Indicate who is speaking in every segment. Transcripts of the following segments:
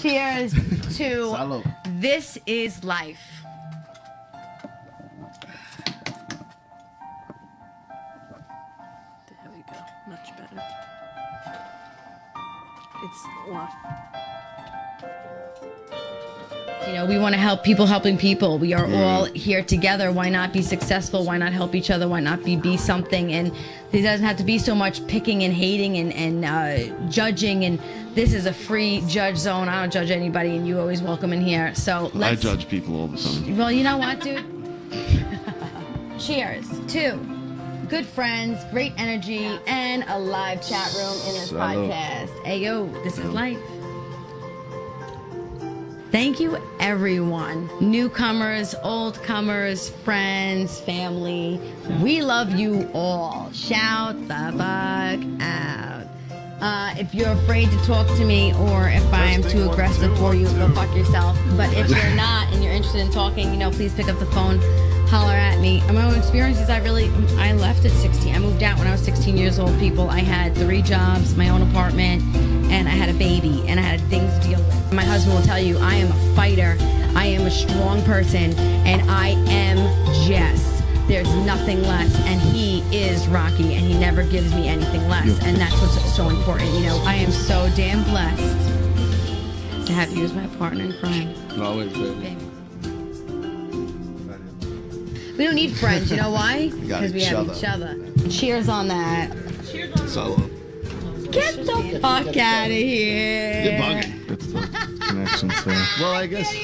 Speaker 1: Cheers to
Speaker 2: Salud.
Speaker 1: This Is Life.
Speaker 3: There we go. Much better. It's off.
Speaker 1: You know, we want to help people helping people. We are all here together. Why not be successful? Why not help each other? Why not be something? And there doesn't have to be so much picking and hating and judging. And this is a free judge zone. I don't judge anybody, and you always welcome in here. So let's...
Speaker 2: I judge people all the time.
Speaker 1: Well, you know what, dude? Cheers to good friends, great energy, and a live chat room in this podcast. Hey, yo, this is life. Thank you, everyone. Newcomers, oldcomers, friends, family. We love you all. Shout the fuck out. If you're afraid to talk to me or if I am too aggressive for you, go fuck yourself. But if you're not and you're interested in talking, you know, please pick up the phone, holler at me. My own experiences, I left at 16. I moved out when I was 16 years old, people. I had 3 jobs, my own apartment, and I had a baby, and I had things to deal with. My husband will tell you, I am a fighter, I am a strong person, and I am Jess. There's nothing less, and he is Rocky, and he never gives me anything less, and that's what's so important. You know, I am so damn blessed to have you as my partner in crime.
Speaker 2: Always, baby.
Speaker 1: We don't need friends, you know why?
Speaker 2: Because
Speaker 1: we have each other. Cheers on that.
Speaker 3: Cheers on
Speaker 2: Salud.
Speaker 1: Get the fuck out of here.
Speaker 2: You're bugging.
Speaker 4: It's the connection, so.
Speaker 2: Well, I guess.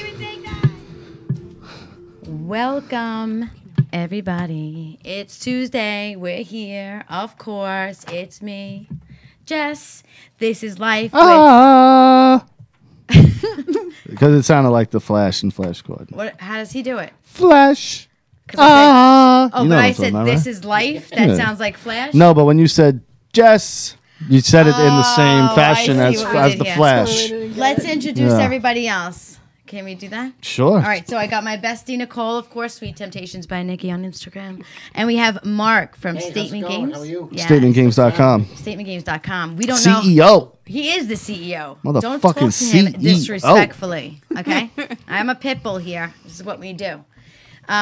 Speaker 1: Welcome, everybody. It's Tuesday. We're here. Of course, it's me, Jess. This is life.
Speaker 4: Because it sounded like the Flash and Flash Gordon.
Speaker 1: What? How does he do it?
Speaker 4: Flash.
Speaker 1: Oh, but
Speaker 4: You know
Speaker 1: I
Speaker 4: what
Speaker 1: said
Speaker 4: I'm talking about,
Speaker 1: this
Speaker 4: right?
Speaker 1: is life. That
Speaker 4: Yeah.
Speaker 1: sounds like Flash.
Speaker 4: No, but when you said Jess, you said it in the same fashion
Speaker 1: I
Speaker 4: as
Speaker 1: see what we
Speaker 4: as
Speaker 1: did
Speaker 4: the
Speaker 1: here.
Speaker 4: Flash.
Speaker 1: Let's introduce
Speaker 4: Yeah.
Speaker 1: everybody else. Can we do that?
Speaker 4: Sure.
Speaker 1: All right, so I got my bestie Nicole, of course, Sweet Temptations by Nikki on Instagram. And we have Mark from Statement Games.
Speaker 5: How are you?
Speaker 1: Yeah.
Speaker 4: StatementGames.com.
Speaker 1: StatementGames.com. We don't know.
Speaker 4: CEO.
Speaker 1: He is the CEO.
Speaker 4: Motherfucking
Speaker 1: Don't talk to him
Speaker 4: CEO.
Speaker 1: disrespectfully, okay? I'm a pit bull here. This is what we do.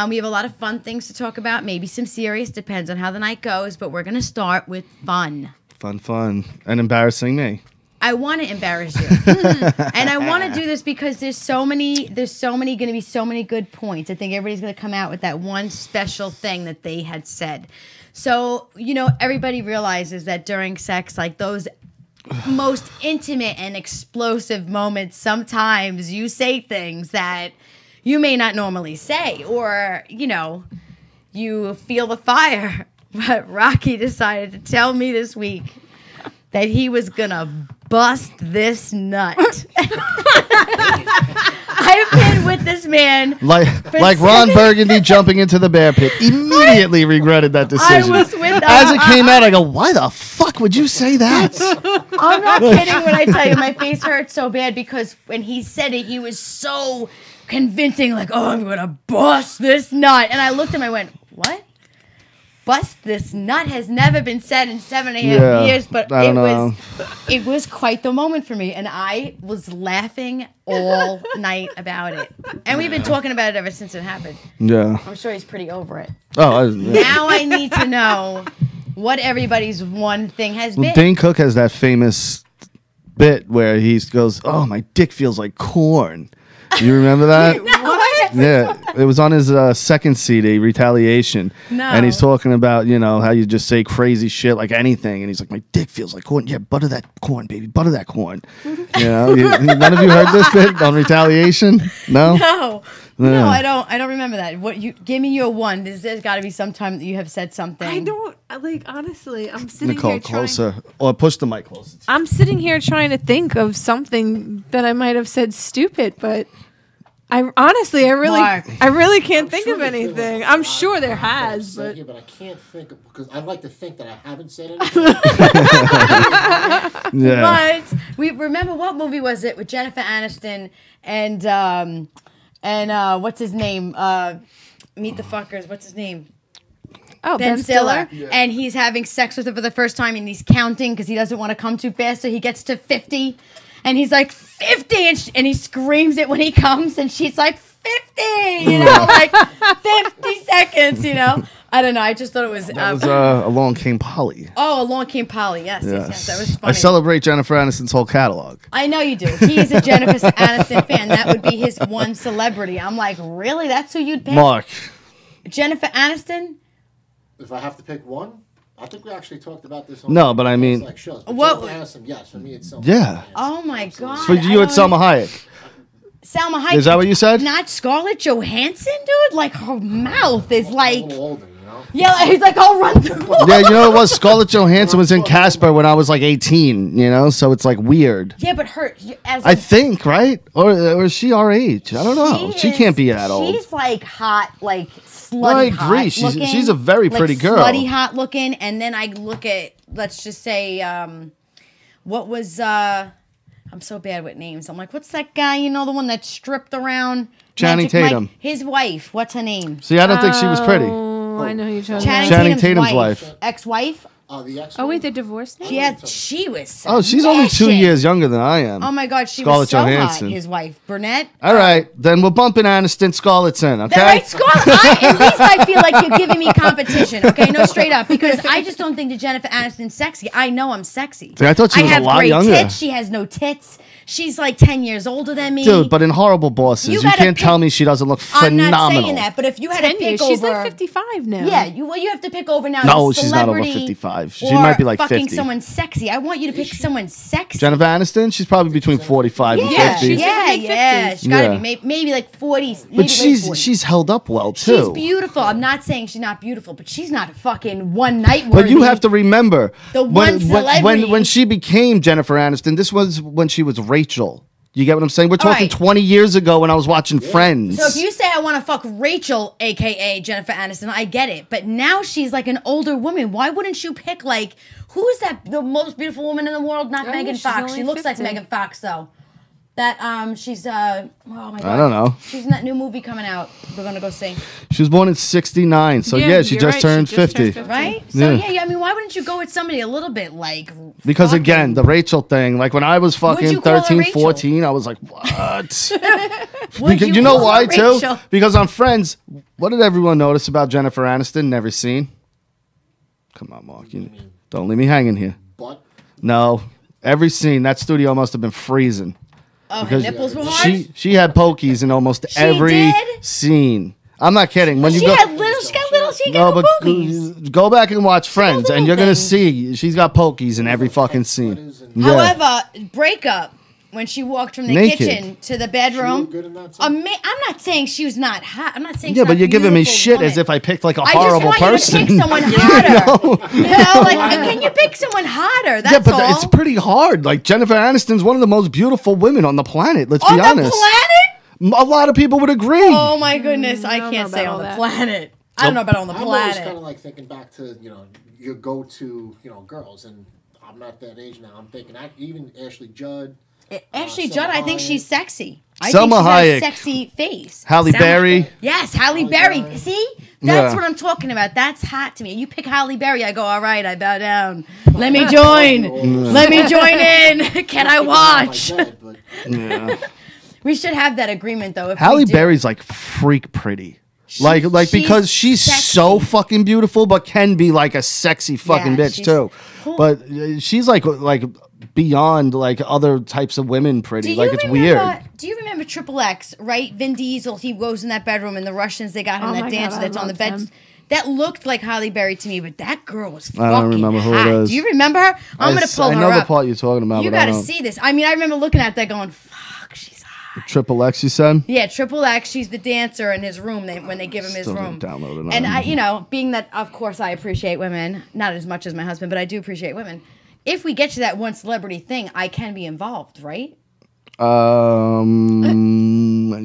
Speaker 1: We have a lot of fun things to talk about, maybe some serious, depends on how the night goes, but we're going to start with fun.
Speaker 4: Fun. And embarrassing me.
Speaker 1: I want to embarrass you. And I want to do this because there's going to be so many good points. I think everybody's going to come out with that one special thing that they had said. So, you know, everybody realizes that during sex, like those most intimate and explosive moments, sometimes you say things that you may not normally say, or, you know, you feel the fire. But Rocky decided to tell me this week that he was gonna bust this nut. I've been with this man
Speaker 4: Like Ron Burgundy jumping into the bear pit. Immediately regretted that decision.
Speaker 1: I was with
Speaker 4: As it came out, I go, why the fuck would you say that?
Speaker 1: I'm not kidding when I tell you my face hurt so bad because when he said it, he was so convincing, like, oh, I'm gonna bust this nut. And I looked at him, I went, what? Bust this nut has never been said in 7.5 years, but it was quite the moment for me, and I was laughing all night about it. And we've been talking about it ever since it happened.
Speaker 4: Yeah.
Speaker 1: I'm sure he's pretty over it.
Speaker 4: Oh,
Speaker 1: Now I need to know what everybody's one thing has been.
Speaker 4: Dane Cook has that famous bit where he goes, "Oh, my dick feels like corn." You remember that?
Speaker 1: What?
Speaker 4: Yeah, it was on his second CD, Retaliation.
Speaker 1: No.
Speaker 4: And he's talking about, you know, how you just say crazy shit like anything. And he's like, my dick feels like corn. Yeah, butter that corn, baby. Butter that corn. You know, none of you heard this bit on Retaliation? No?
Speaker 1: No, I don't remember that. What you give me your one. There's got to be some time that you have said something.
Speaker 3: I don't, like, honestly, I'm sitting
Speaker 4: Nicole,
Speaker 3: here
Speaker 4: closer. Or push the mic closer.
Speaker 3: I'm sitting here trying to think of something that I might have said stupid, but I really can't think of anything. I'm sure there has, but
Speaker 5: I can't think of, because I like to think that I haven't said anything.
Speaker 4: Yeah.
Speaker 1: But we remember, what movie was it with Jennifer Aniston and what's his name? Meet the Fuckers. What's his name?
Speaker 3: Oh,
Speaker 1: Ben Stiller. Yeah. And he's having sex with her for the first time, and he's counting because he doesn't want to come too fast, so he gets to 50. And he's like, 50, and he screams it when he comes, and she's like, 50, you know, like 50 seconds, you know. I don't know. I just thought it was.
Speaker 4: That was Along Came Polly.
Speaker 1: Oh, Along Came Polly. Yes, yes, that was funny.
Speaker 4: I celebrate Jennifer Aniston's whole catalog.
Speaker 1: I know you do. He's a Jennifer Aniston fan. That would be his one celebrity. I'm like, really? That's who you'd pick?
Speaker 4: Mark.
Speaker 1: Jennifer Aniston?
Speaker 5: If I have to pick one, I think we actually talked about this.
Speaker 4: No, but I mean,
Speaker 5: like shows. But
Speaker 1: what?
Speaker 5: Jennifer Aniston, yes, for me it's Selma.
Speaker 4: Yeah.
Speaker 1: Oh my God.
Speaker 4: For you, it's Salma Hayek.
Speaker 1: Salma Hayek.
Speaker 4: Is that what you said?
Speaker 1: Not Scarlett Johansson, dude. Like her mouth is like.
Speaker 5: A little older, you know.
Speaker 1: Yeah, he's like, I'll run through.
Speaker 4: Yeah, you know it was Scarlett Johansson was in Casper when I was like 18. You know, so it's like weird.
Speaker 1: Yeah, but her as
Speaker 4: I think right, or is she our age? I don't know. She can't be that old.
Speaker 1: She's like hot, like slutty.
Speaker 4: I agree.
Speaker 1: Hot
Speaker 4: She's a very
Speaker 1: like
Speaker 4: pretty girl.
Speaker 1: Slutty hot looking, and then I look at, let's just say, what was I'm so bad with names. I'm like, what's that guy? You know, the one that stripped around.
Speaker 4: Channing
Speaker 1: Magic Mike?
Speaker 4: Tatum.
Speaker 1: His wife. What's her name?
Speaker 4: See, I don't think she was pretty.
Speaker 3: Oh, I know who you're talking
Speaker 1: Channing
Speaker 3: about.
Speaker 4: Tatum's wife.
Speaker 1: Ex-wife.
Speaker 5: The ex.
Speaker 3: Oh wait, they're divorced now?
Speaker 1: She was.
Speaker 4: Oh, she's only 2
Speaker 1: smashing.
Speaker 4: years younger than I am.
Speaker 1: Oh my God, she
Speaker 4: Scarlett
Speaker 1: was so
Speaker 4: Johansson.
Speaker 1: hot. His wife, Burnett.
Speaker 4: All right, then we're bumping Aniston, Scarlett's in, okay?
Speaker 1: All right, Scarlett. At least I feel like you're giving me competition. Okay, no, straight up, because I just don't think that Jennifer Aniston's sexy. I know I'm sexy.
Speaker 4: See, I thought she was a
Speaker 1: have
Speaker 4: lot
Speaker 1: great
Speaker 4: younger.
Speaker 1: Tits. She has no tits. She's like 10 years older than me.
Speaker 4: Dude, but in Horrible Bosses, you
Speaker 1: gotta
Speaker 4: can't
Speaker 1: pick-
Speaker 4: tell me she doesn't look
Speaker 1: I'm
Speaker 4: phenomenal.
Speaker 1: not saying that, but if you had to
Speaker 3: 10
Speaker 1: pick
Speaker 3: years.
Speaker 1: over,
Speaker 3: She's like 55 now.
Speaker 1: yeah, you have to pick over now.
Speaker 4: No,
Speaker 1: the
Speaker 4: she's not over
Speaker 1: celebrity
Speaker 4: 55. She
Speaker 1: or
Speaker 4: might be like
Speaker 1: fucking
Speaker 4: 50.
Speaker 1: someone sexy. I want you to pick someone sexy.
Speaker 4: Jennifer Aniston, she's probably between 45 and
Speaker 1: yeah,
Speaker 4: 50.
Speaker 3: she's in
Speaker 1: yeah,
Speaker 3: her
Speaker 1: yeah.
Speaker 3: mid-50s.
Speaker 1: She's got to
Speaker 4: Yeah.
Speaker 1: be maybe like 40s. Maybe
Speaker 4: But
Speaker 1: late
Speaker 4: she's
Speaker 1: 40s.
Speaker 4: held up well too.
Speaker 1: She's beautiful. I'm not saying she's not beautiful, but she's not a fucking one night worthy.
Speaker 4: But you have to remember
Speaker 1: The one celebrity.
Speaker 4: when she became Jennifer Aniston, this was when she was Rachel. You get what I'm saying? We're talking
Speaker 1: right.
Speaker 4: 20 years ago when I was watching Friends.
Speaker 1: So if you say I want to fuck Rachel, aka Jennifer Aniston, I get it. But now she's like an older woman. Why wouldn't you pick like who is that the most beautiful woman in the world? Not
Speaker 3: Oh,
Speaker 1: Megan
Speaker 3: she's
Speaker 1: Fox.
Speaker 3: only
Speaker 1: She looks like
Speaker 3: 50.
Speaker 1: Megan Fox though. That she's oh my God.
Speaker 4: I don't know.
Speaker 1: She's in that new movie coming out. We're gonna go see.
Speaker 4: She was born in 69, so yeah, she
Speaker 3: you're
Speaker 4: just
Speaker 3: right,
Speaker 4: turned
Speaker 3: she just
Speaker 4: 50.
Speaker 3: turned
Speaker 1: Right? So
Speaker 4: Yeah.
Speaker 1: yeah, I mean, why wouldn't you go with somebody a little bit like
Speaker 4: Because
Speaker 1: fucking-
Speaker 4: again, the Rachel thing, like when I was
Speaker 1: Would
Speaker 4: fucking
Speaker 1: you call her
Speaker 4: 13,
Speaker 1: Rachel?
Speaker 4: 14, I was like, what?
Speaker 1: Would
Speaker 4: Because, you know
Speaker 1: call her
Speaker 4: why too?
Speaker 1: Rachel?
Speaker 4: Because on Friends, what did everyone notice about Jennifer Aniston? Never seen. Come on, Mark. Don't leave me hanging here.
Speaker 5: But
Speaker 4: No. Every scene, that studio must have been freezing.
Speaker 1: Oh, her
Speaker 4: Because
Speaker 1: nipples were hard.
Speaker 4: she had pokies in almost every
Speaker 1: did?
Speaker 4: scene. I'm not kidding. When you
Speaker 1: She
Speaker 4: go,
Speaker 1: got little. She got little. She
Speaker 4: no,
Speaker 1: got
Speaker 4: but
Speaker 1: boobies.
Speaker 4: go back and watch Friends, and
Speaker 1: little
Speaker 4: you're gonna
Speaker 1: things.
Speaker 4: see she's got pokies in every fucking scene. Yeah.
Speaker 1: However, breakup when she walked from the
Speaker 4: Naked.
Speaker 1: kitchen to the bedroom.
Speaker 5: good in that too?
Speaker 1: I'm not saying she was not hot. I'm not saying.
Speaker 4: Yeah,
Speaker 1: she's
Speaker 4: but
Speaker 1: not
Speaker 4: you're giving me
Speaker 1: beautiful
Speaker 4: shit
Speaker 1: woman.
Speaker 4: as if I picked like a
Speaker 1: I
Speaker 4: horrible
Speaker 1: just want
Speaker 4: person.
Speaker 1: you to pick someone hotter. You know, like can you pick someone hotter? That's
Speaker 4: Yeah, but
Speaker 1: all.
Speaker 4: it's pretty hard. Like Jennifer Aniston's one of the most beautiful women on the planet. Let's
Speaker 1: on
Speaker 4: be
Speaker 1: the
Speaker 4: honest.
Speaker 1: planet.
Speaker 4: A lot of people would agree.
Speaker 1: Oh my goodness, I
Speaker 3: don't
Speaker 1: can't
Speaker 3: know
Speaker 1: say
Speaker 3: about
Speaker 1: on the
Speaker 3: all that.
Speaker 1: planet. I don't know about on the
Speaker 5: I'm always
Speaker 1: planet.
Speaker 5: kind of like thinking back to your go-to girls, and I'm not that age now. I'm thinking even Ashley Judd.
Speaker 1: Ashley
Speaker 5: Selma
Speaker 1: Judd, I think
Speaker 5: Hayek.
Speaker 1: she's sexy. I
Speaker 4: Selma
Speaker 1: think she's got a
Speaker 4: Hayek.
Speaker 1: sexy face.
Speaker 4: Halle Berry.
Speaker 1: Yes, Halle Berry. See?
Speaker 4: Yeah.
Speaker 1: That's what I'm talking about. That's hot to me. You pick Halle Berry, I go, all right, I bow down. Let me join. Let me join in. Can I watch?
Speaker 4: Yeah.
Speaker 1: We should have that agreement, though. If
Speaker 4: Halle
Speaker 1: we do.
Speaker 4: Berry's like freak pretty. Like
Speaker 1: she's
Speaker 4: because she's
Speaker 1: sexy.
Speaker 4: so fucking beautiful, but can be like a sexy fucking
Speaker 1: Yeah,
Speaker 4: bitch
Speaker 1: she's
Speaker 4: too.
Speaker 1: cool.
Speaker 4: But she's like beyond like other types of women pretty. Like it's weird.
Speaker 1: Do you remember Triple X, right? Vin Diesel, he goes in that bedroom and the Russians, they got him
Speaker 3: Oh
Speaker 1: that
Speaker 3: my
Speaker 1: dancer
Speaker 3: God, I
Speaker 1: that's on the
Speaker 3: loved
Speaker 1: bed.
Speaker 3: him.
Speaker 1: That looked like Halle Berry to me, but that girl was fucking
Speaker 4: I don't remember who it
Speaker 1: hot.
Speaker 4: is.
Speaker 1: Do you remember her? I'm going to pull
Speaker 4: I
Speaker 1: her
Speaker 4: know
Speaker 1: up.
Speaker 4: the part you're talking about.
Speaker 1: You
Speaker 4: but I
Speaker 1: got to
Speaker 4: don't.
Speaker 1: see this. I mean, I remember looking at that going, fuck, she's hot.
Speaker 4: Triple X, you said?
Speaker 1: Yeah, Triple X, she's the dancer in his room when they give him his
Speaker 4: Still
Speaker 1: room.
Speaker 4: didn't download it.
Speaker 1: And being that, of course, I appreciate women, not as much as my husband, but I do appreciate women. If we get to that one celebrity thing, I can be involved, right?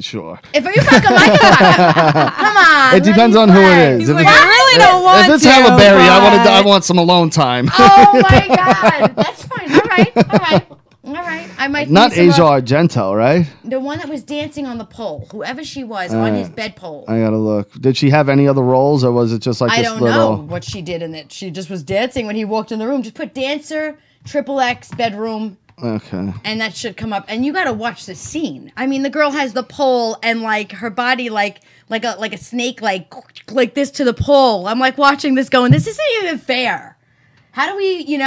Speaker 4: Sure.
Speaker 1: If you fucking like it, come on.
Speaker 4: It depends on who it is. If
Speaker 3: Like,
Speaker 4: it's,
Speaker 3: I really don't want
Speaker 4: if it's
Speaker 3: to,
Speaker 4: Halle Berry,
Speaker 3: but-
Speaker 4: I want some alone time.
Speaker 1: Oh my god, that's fine. All right. I might.
Speaker 4: Not
Speaker 1: need some
Speaker 4: Asia Argento, right?
Speaker 1: the one that was dancing on the pole, whoever she was, on his bedpole.
Speaker 4: I gotta look. Did she have any other roles, or was it just like
Speaker 1: I
Speaker 4: this
Speaker 1: don't
Speaker 4: little?
Speaker 1: know what she did in it. She just was dancing when he walked in the room. Just put dancer, Triple X, bedroom,
Speaker 4: Okay.
Speaker 1: And that should come up. And you got to watch the scene. I mean, the girl has the pole and like her body like a snake like this to the pole. I'm like watching this going, this isn't even fair. How do we,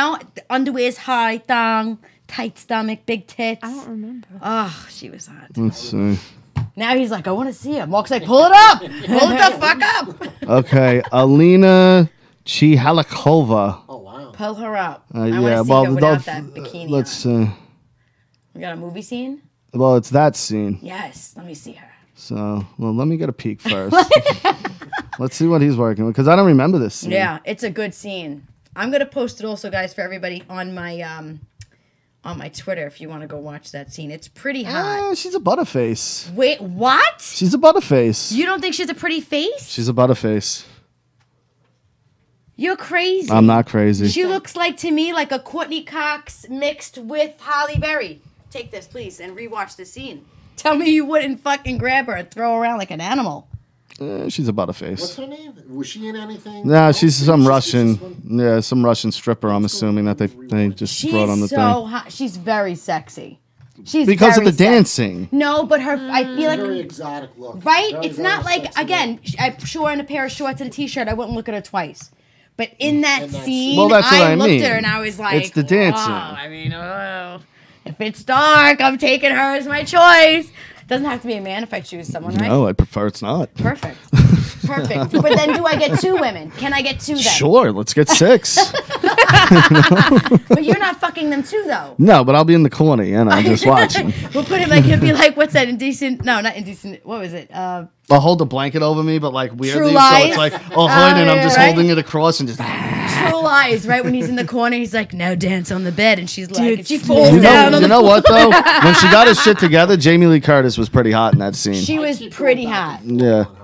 Speaker 1: underwear's high, thong, tight stomach, big tits.
Speaker 3: I don't remember.
Speaker 1: Oh, she was hot.
Speaker 4: Let's see.
Speaker 1: Now he's like, I want to see him. Mark's like, pull it up. Pull it the fuck up.
Speaker 4: Okay, Alina Chihalikova.
Speaker 5: Oh wow.
Speaker 1: Pull her up. I
Speaker 4: Yeah,
Speaker 1: want to see
Speaker 4: well,
Speaker 1: her without that bikini
Speaker 4: let's
Speaker 1: on. We got a movie scene?
Speaker 4: well, it's that scene.
Speaker 1: Yes. Let me see her.
Speaker 4: So, well, let me get a peek first. Let's see what he's working with, because I don't remember this scene.
Speaker 1: Yeah, it's a good scene. I'm going to post it also, guys, for everybody on my Twitter if you want to go watch that scene. It's pretty hot.
Speaker 4: She's a butterface.
Speaker 1: Wait, what?
Speaker 4: She's a butterface.
Speaker 1: You don't think she's a pretty face?
Speaker 4: She's a butterface.
Speaker 1: You're crazy.
Speaker 4: I'm not crazy.
Speaker 1: She looks like, to me, like a Courtney Cox mixed with Halle Berry. Take this, please, and rewatch the scene. Tell me you wouldn't fucking grab her and throw her around like an animal.
Speaker 4: She's a butterface.
Speaker 5: What's her name? Was she in anything?
Speaker 4: Nah, she's some
Speaker 5: Just
Speaker 4: Russian.
Speaker 5: one?
Speaker 4: Yeah, some Russian stripper. I'm assuming that they just
Speaker 1: She's
Speaker 4: brought on the
Speaker 1: so
Speaker 4: thing
Speaker 1: hot. She's very sexy. She's
Speaker 4: because of
Speaker 1: very
Speaker 4: the dancing.
Speaker 1: No, but her, I feel like,
Speaker 5: Very exotic look.
Speaker 1: right?
Speaker 5: Very,
Speaker 1: It's
Speaker 5: very
Speaker 1: not like,
Speaker 5: sexy
Speaker 1: again,
Speaker 5: look.
Speaker 1: I'm sure in a pair of shorts and a t-shirt, I wouldn't look at her twice. But in that
Speaker 5: In that
Speaker 1: scene,
Speaker 4: Well, that's what I
Speaker 1: looked
Speaker 4: mean.
Speaker 1: at her and I was like,
Speaker 4: It's the dancing.
Speaker 1: wow. I mean, if it's dark, I'm taking her as my choice. Doesn't have to be a man if I choose someone, right?
Speaker 4: No, I prefer it's not.
Speaker 1: Perfect. Perfect. But then do I get 2 women? Can I get 2 then?
Speaker 4: Sure, let's get 6.
Speaker 1: But you're not fucking them too, though.
Speaker 4: No, but I'll be in the corner, just watching.
Speaker 1: We'll put him like, he'll be like, what's that, indecent? No, not indecent. What was it?
Speaker 4: I'll hold the blanket over me, but like weirdly,
Speaker 1: True
Speaker 4: so
Speaker 1: Lies?
Speaker 4: it's like, oh, and I'm
Speaker 1: yeah,
Speaker 4: just
Speaker 1: right?
Speaker 4: holding it across and just.
Speaker 1: True Lies, right? When he's in the corner, he's like, now dance on the bed. And she's like,
Speaker 3: Dude,
Speaker 1: and she falls
Speaker 4: You
Speaker 1: down
Speaker 4: know,
Speaker 1: on
Speaker 4: you
Speaker 1: the
Speaker 4: know what though? When she got her shit together, Jamie Lee Curtis was pretty hot in that scene.
Speaker 1: She was
Speaker 5: Keep
Speaker 1: pretty
Speaker 5: going
Speaker 1: hot.
Speaker 5: back and forth
Speaker 4: Yeah.
Speaker 5: on her.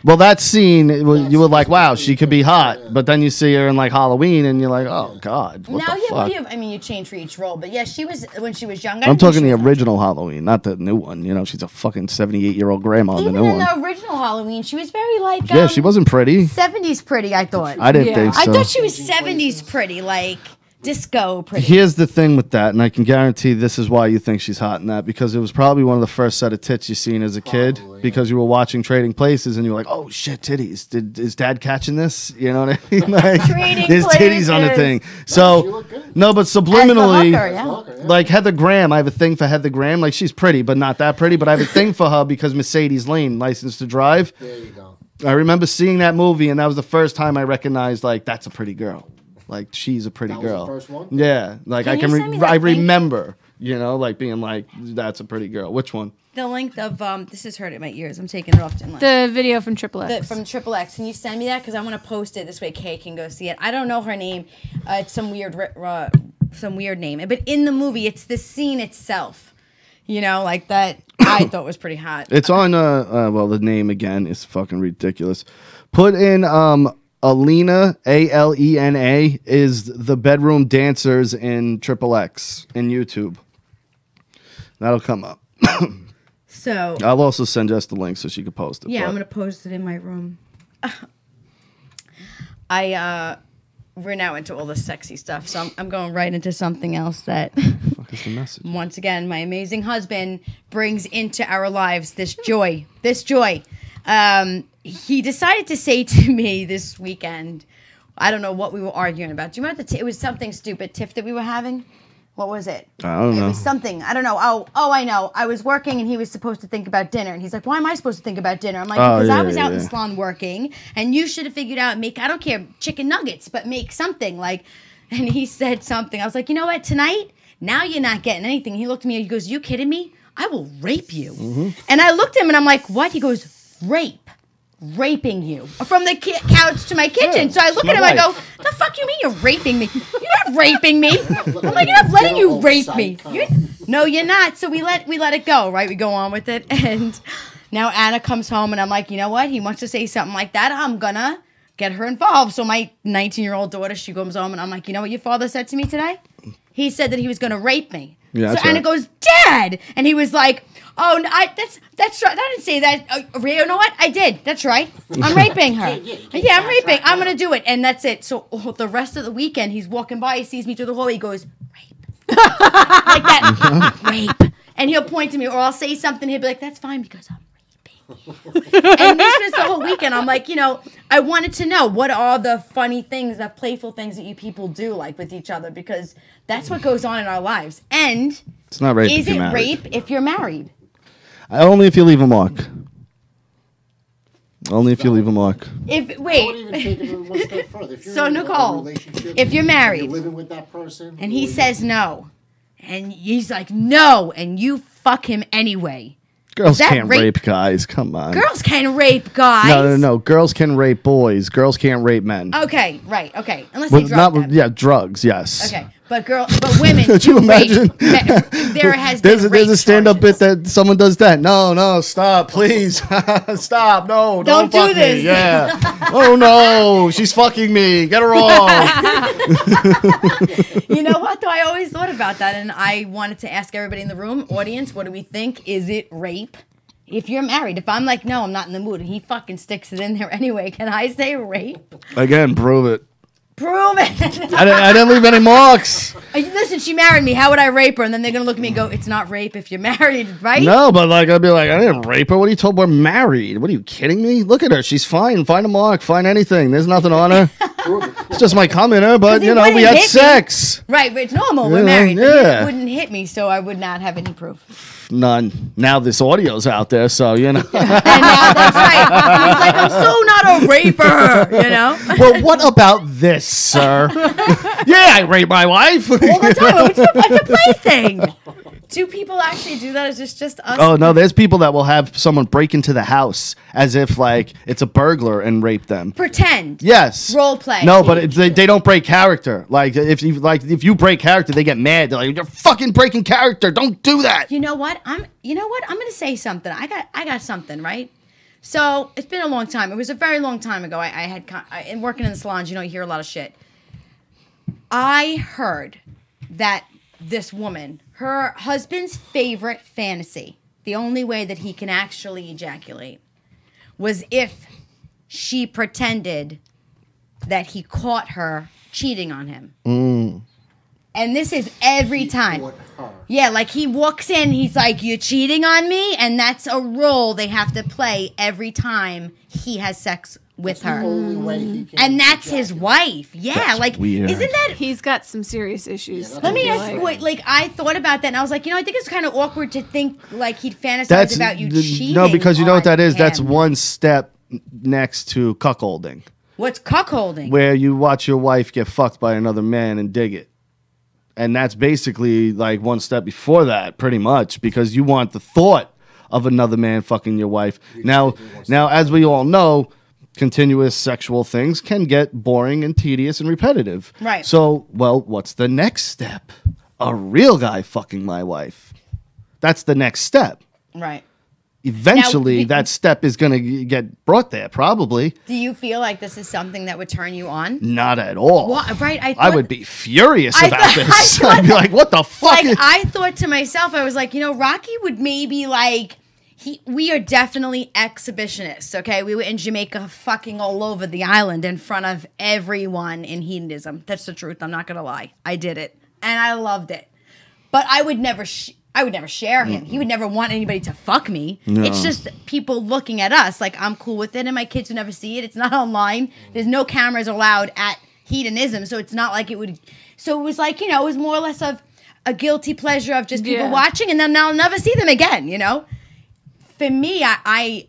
Speaker 4: Well, that scene, you were like, wow, she could be hot. But then you see her in like Halloween and you're like, oh, God, what
Speaker 1: Now,
Speaker 4: the
Speaker 1: yeah,
Speaker 4: fuck?
Speaker 1: well, yeah, I mean, you change for each role. But yeah, she was, when she was younger.
Speaker 4: I'm talking the original Halloween, not the new one. She's a fucking 78-year-old grandma in the
Speaker 1: Even
Speaker 4: new
Speaker 1: in
Speaker 4: one.
Speaker 1: the original Halloween, she was very like.
Speaker 4: Yeah, she wasn't pretty.
Speaker 1: 70s pretty, I thought.
Speaker 4: I didn't
Speaker 3: Yeah.
Speaker 4: think so.
Speaker 1: I thought she was 70s pretty, like disco pretty.
Speaker 4: Here's the thing with that, and I can guarantee this is why you think she's hot in that, because it was probably one of the first set of tits you seen as a kid,
Speaker 5: Probably, yeah.
Speaker 4: because you were watching Trading Places and you were like, oh shit, titties. Is Dad catching this? You know what I mean? Like,
Speaker 1: Trading
Speaker 4: there's titties on the
Speaker 1: Places.
Speaker 4: thing.
Speaker 5: She
Speaker 4: So
Speaker 5: looked good.
Speaker 4: no, but
Speaker 1: As the
Speaker 4: subliminally,
Speaker 1: hooker, yeah.
Speaker 5: Fucker, yeah.
Speaker 4: like Heather Graham, I have a thing for Heather Graham. Like she's pretty, but not that pretty. But I have a thing for her because Mercedes Lane, License to Drive.
Speaker 5: There you go.
Speaker 4: I remember seeing that movie, and that was the first time I recognized like that's a pretty girl. Like she's a pretty
Speaker 5: That was the
Speaker 4: girl.
Speaker 5: first one?
Speaker 4: Yeah, like
Speaker 1: Can
Speaker 4: I
Speaker 1: you
Speaker 4: can.
Speaker 1: send me that
Speaker 4: I
Speaker 1: link?
Speaker 4: remember, like being like that's a pretty girl. Which one?
Speaker 1: The length of this is hurt at my ears. I'm taking it off to
Speaker 3: The video from Triple X.
Speaker 1: from Triple X. Can you send me that? Because I want to post it this way. Kay can go see it. I don't know her name. It's some weird name. But in the movie, it's the scene itself. Like that. I thought was pretty hot.
Speaker 4: It's on. Well, the name again is fucking ridiculous. Put in Alena, Alena, is the bedroom dancers in Triple X in YouTube. That'll come up.
Speaker 1: So
Speaker 4: I'll also send Jess the link so she could post it.
Speaker 1: yeah,
Speaker 4: but-
Speaker 1: I'm gonna post it in my room. We're now into all the sexy stuff, so I'm going right into something else that.
Speaker 4: Fuck is the message?
Speaker 1: Once again, my amazing husband brings into our lives this joy. He decided to say to me this weekend, I don't know what we were arguing about. Do you remember it was something stupid tiff that we were having? What was it?
Speaker 4: I don't know.
Speaker 1: It was something. I don't know. Oh, I know. I was working and he was supposed to think about dinner. And he's like, why am I supposed to think about dinner? I'm like,
Speaker 4: Oh,
Speaker 1: because
Speaker 4: yeah,
Speaker 1: I was out in
Speaker 4: yeah.
Speaker 1: the salon working and you should have figured out, I don't care, chicken nuggets, but make something. And he said something. I was like, you know what? Tonight, now you're not getting anything. He looked at me and he goes, you kidding me? I will rape you.
Speaker 4: Mm-hmm.
Speaker 1: And I looked at him and I'm like, what? He goes, raping you from the couch to my kitchen. So I look at him, I go, the fuck you mean you're raping me? You're not raping me. I'm like, you're not letting you rape me. No, you're not. So we let it go, right? We go on with it. And now Anna comes home and I'm like, you know what? He wants to say something like that. I'm gonna get her involved. So my 19-year-old daughter, she comes home and I'm like, you know what your father said to me today? He said that he was gonna rape me.
Speaker 4: Yeah,
Speaker 1: so
Speaker 4: that's
Speaker 1: Anna
Speaker 4: right.
Speaker 1: goes, Dad! And he was like, oh, no, that's right. I didn't say that. You know what? I did. That's right. I'm raping her. Yeah, I'm raping. I'm going to do it. And that's it. So the rest of the weekend, he's walking by, he sees me through the hall. He goes, rape. Like that rape. And he'll point to me, or I'll say something. He'll be like, "That's fine because I'm raping." And this was the whole weekend. I'm like, I wanted to know what are the funny things, the playful things that you people do, like with each other, because that's what goes on in our lives. And
Speaker 4: It's not rape.
Speaker 1: is
Speaker 4: if
Speaker 1: it
Speaker 4: you're married.
Speaker 1: rape if you're married?
Speaker 4: Only if you leave a mark. Only if you leave a mark.
Speaker 5: I would even take it one step further. If you're
Speaker 1: So,
Speaker 5: in a
Speaker 1: Nicole,
Speaker 5: relationship,
Speaker 1: if you're married,
Speaker 5: you're living with that person,
Speaker 1: and he says no, and he's like no, and you fuck him anyway.
Speaker 4: Girls
Speaker 1: that
Speaker 4: can't
Speaker 1: rape?
Speaker 4: rape guys. Come on.
Speaker 1: Girls can rape guys.
Speaker 4: No. Girls can rape boys. Girls can't rape men.
Speaker 1: Okay, right. Okay, unless
Speaker 4: Well,
Speaker 1: they drug them.
Speaker 4: yeah, drugs. Yes.
Speaker 1: Okay, but women.
Speaker 4: Could you
Speaker 1: do rape.
Speaker 4: imagine?
Speaker 1: There has been
Speaker 4: There's a
Speaker 1: rape
Speaker 4: stand-up bit
Speaker 1: charges.
Speaker 4: that someone does that. No, stop, please, stop. No,
Speaker 1: Don't do
Speaker 4: fuck
Speaker 1: this.
Speaker 4: Me. Yeah. Oh no, she's fucking me. Get her off.
Speaker 1: You know what? Though I always thought about that, and I wanted to ask everybody in the room, audience, what do we think? Is it rape? If you're married, if I'm like, no, I'm not in the mood, and he fucking sticks it in there anyway, can I say rape?
Speaker 4: Again, prove it.
Speaker 1: Prove it.
Speaker 4: I didn't leave any marks.
Speaker 1: Listen, she married me. How would I rape her? And then they're gonna look at me and go, "It's not rape if you're married, right?"
Speaker 4: No, but like I'd be like, I didn't rape her. What are you told? We're married. What are you kidding me? Look at her. She's fine. Find a mark. Find anything. There's nothing on her. It's just my cum in her, but
Speaker 1: 'Cause he
Speaker 4: we
Speaker 1: wouldn't
Speaker 4: had
Speaker 1: hit me.
Speaker 4: sex.
Speaker 1: Right, it's normal. We're
Speaker 4: Yeah,
Speaker 1: married. But
Speaker 4: yeah.
Speaker 1: he wouldn't hit me, so I would not have any proof.
Speaker 4: None. Now this audio's out there, so you know.
Speaker 1: And now that's right. He's like, I'm so not a raper,
Speaker 4: Well, what about this, sir? Yeah, I raped my wife.
Speaker 1: All the time. It's a plaything. Do people actually do that? Is this just us?
Speaker 4: Oh no, there's people that will have someone break into the house as if like it's a burglar and rape them.
Speaker 1: Pretend.
Speaker 4: Yes.
Speaker 1: Role play.
Speaker 4: No, but they don't break character. Like if you break character, they get mad. They're like, "You're fucking breaking character. Don't do that."
Speaker 1: You know what? I'm gonna say something. I got something, right? So it's been a long time. It was a very long time ago. In working in the salons, you hear a lot of shit. I heard that this woman, her husband's favorite fantasy, the only way that he can actually ejaculate, was if she pretended that he caught her cheating on him. And this is every time.
Speaker 5: Caught her.
Speaker 1: Yeah, like he walks in, he's like, "You're cheating on me," and that's a role they have to play every time he has sex with
Speaker 5: The
Speaker 1: her.
Speaker 5: only way he can
Speaker 1: And that's his
Speaker 5: ejaculate.
Speaker 1: wife. Yeah,
Speaker 4: That's
Speaker 1: like
Speaker 4: weird.
Speaker 1: isn't that?
Speaker 3: He's got some serious issues.
Speaker 5: Yeah,
Speaker 1: Let me
Speaker 3: I
Speaker 1: ask
Speaker 3: feel
Speaker 1: you,
Speaker 3: like.
Speaker 1: like I thought about that, and I was like, I think it's kind of awkward to think like he'd fantasize
Speaker 4: That's
Speaker 1: about you cheating.
Speaker 4: no, because you know what
Speaker 1: on
Speaker 4: that is. That's
Speaker 1: him.
Speaker 4: one step next to cuckolding,
Speaker 1: What's cuckolding?
Speaker 4: where you watch your wife get fucked by another man and dig it. And that's basically like one step before that, pretty much, because you want the thought of another man fucking your wife. Now, as we all know, continuous sexual things can get boring and tedious and repetitive.
Speaker 1: Right.
Speaker 4: So, well, what's the next step? A real guy fucking my wife. That's the next step.
Speaker 1: Right.
Speaker 4: Eventually,
Speaker 1: Now,
Speaker 4: that step is going to get brought there, probably.
Speaker 1: Do you feel like this is something that would turn you on?
Speaker 4: Not at all.
Speaker 1: What? Right.
Speaker 4: I would be furious
Speaker 1: I
Speaker 4: about
Speaker 1: thought-
Speaker 4: this.
Speaker 1: I
Speaker 4: I'd be
Speaker 1: thought-
Speaker 4: like, what the fuck?
Speaker 1: Like I thought to myself, I was like, Rocky would maybe like. We are definitely exhibitionists, okay? We were in Jamaica fucking all over the island in front of everyone in hedonism. That's the truth. I'm not going to lie. I did it. And I loved it. But I would never share him. He would never want anybody to fuck me.
Speaker 4: No.
Speaker 1: It's just people looking at us like I'm cool with it and my kids would never see it. It's not online. There's no cameras allowed at hedonism, so it's not like it would. So it was like, it was more or less of a guilty pleasure of just people watching and then I'll never see them again, For me, I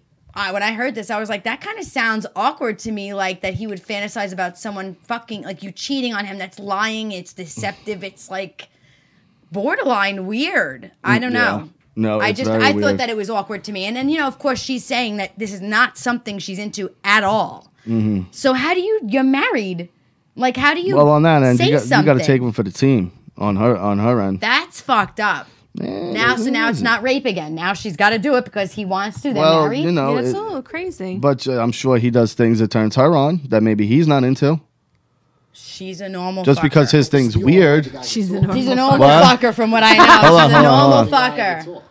Speaker 1: when I heard this, I was like, that kind of sounds awkward to me, like that he would fantasize about someone fucking, like you cheating on him. That's lying. It's deceptive. It's like borderline weird. I don't know.
Speaker 4: No,
Speaker 1: I
Speaker 4: it's
Speaker 1: just,
Speaker 4: very
Speaker 1: I thought
Speaker 4: weird.
Speaker 1: that it was awkward to me. And then, of course, she's saying that this is not something she's into at all.
Speaker 4: Mm-hmm.
Speaker 1: So how do you're married. Like, how do you
Speaker 4: Well, on that end,
Speaker 1: say
Speaker 4: you
Speaker 1: something?
Speaker 4: got to take one for the team on her end.
Speaker 1: That's fucked up. Now it's not rape again. Now she's got to do it because he wants to. They're
Speaker 4: Well,
Speaker 1: married.
Speaker 3: That's a little crazy.
Speaker 4: But I'm sure he does things that turns her on that maybe he's not into.
Speaker 1: She's a normal
Speaker 4: Just
Speaker 1: fucker.
Speaker 4: because his thing's weird.
Speaker 3: She's a normal.
Speaker 1: She's a normal
Speaker 4: What?
Speaker 1: fucker from what I know.
Speaker 4: Hold on,
Speaker 1: She's a
Speaker 4: hold on,
Speaker 1: normal
Speaker 4: hold
Speaker 5: Guy
Speaker 1: fucker.
Speaker 5: gets off.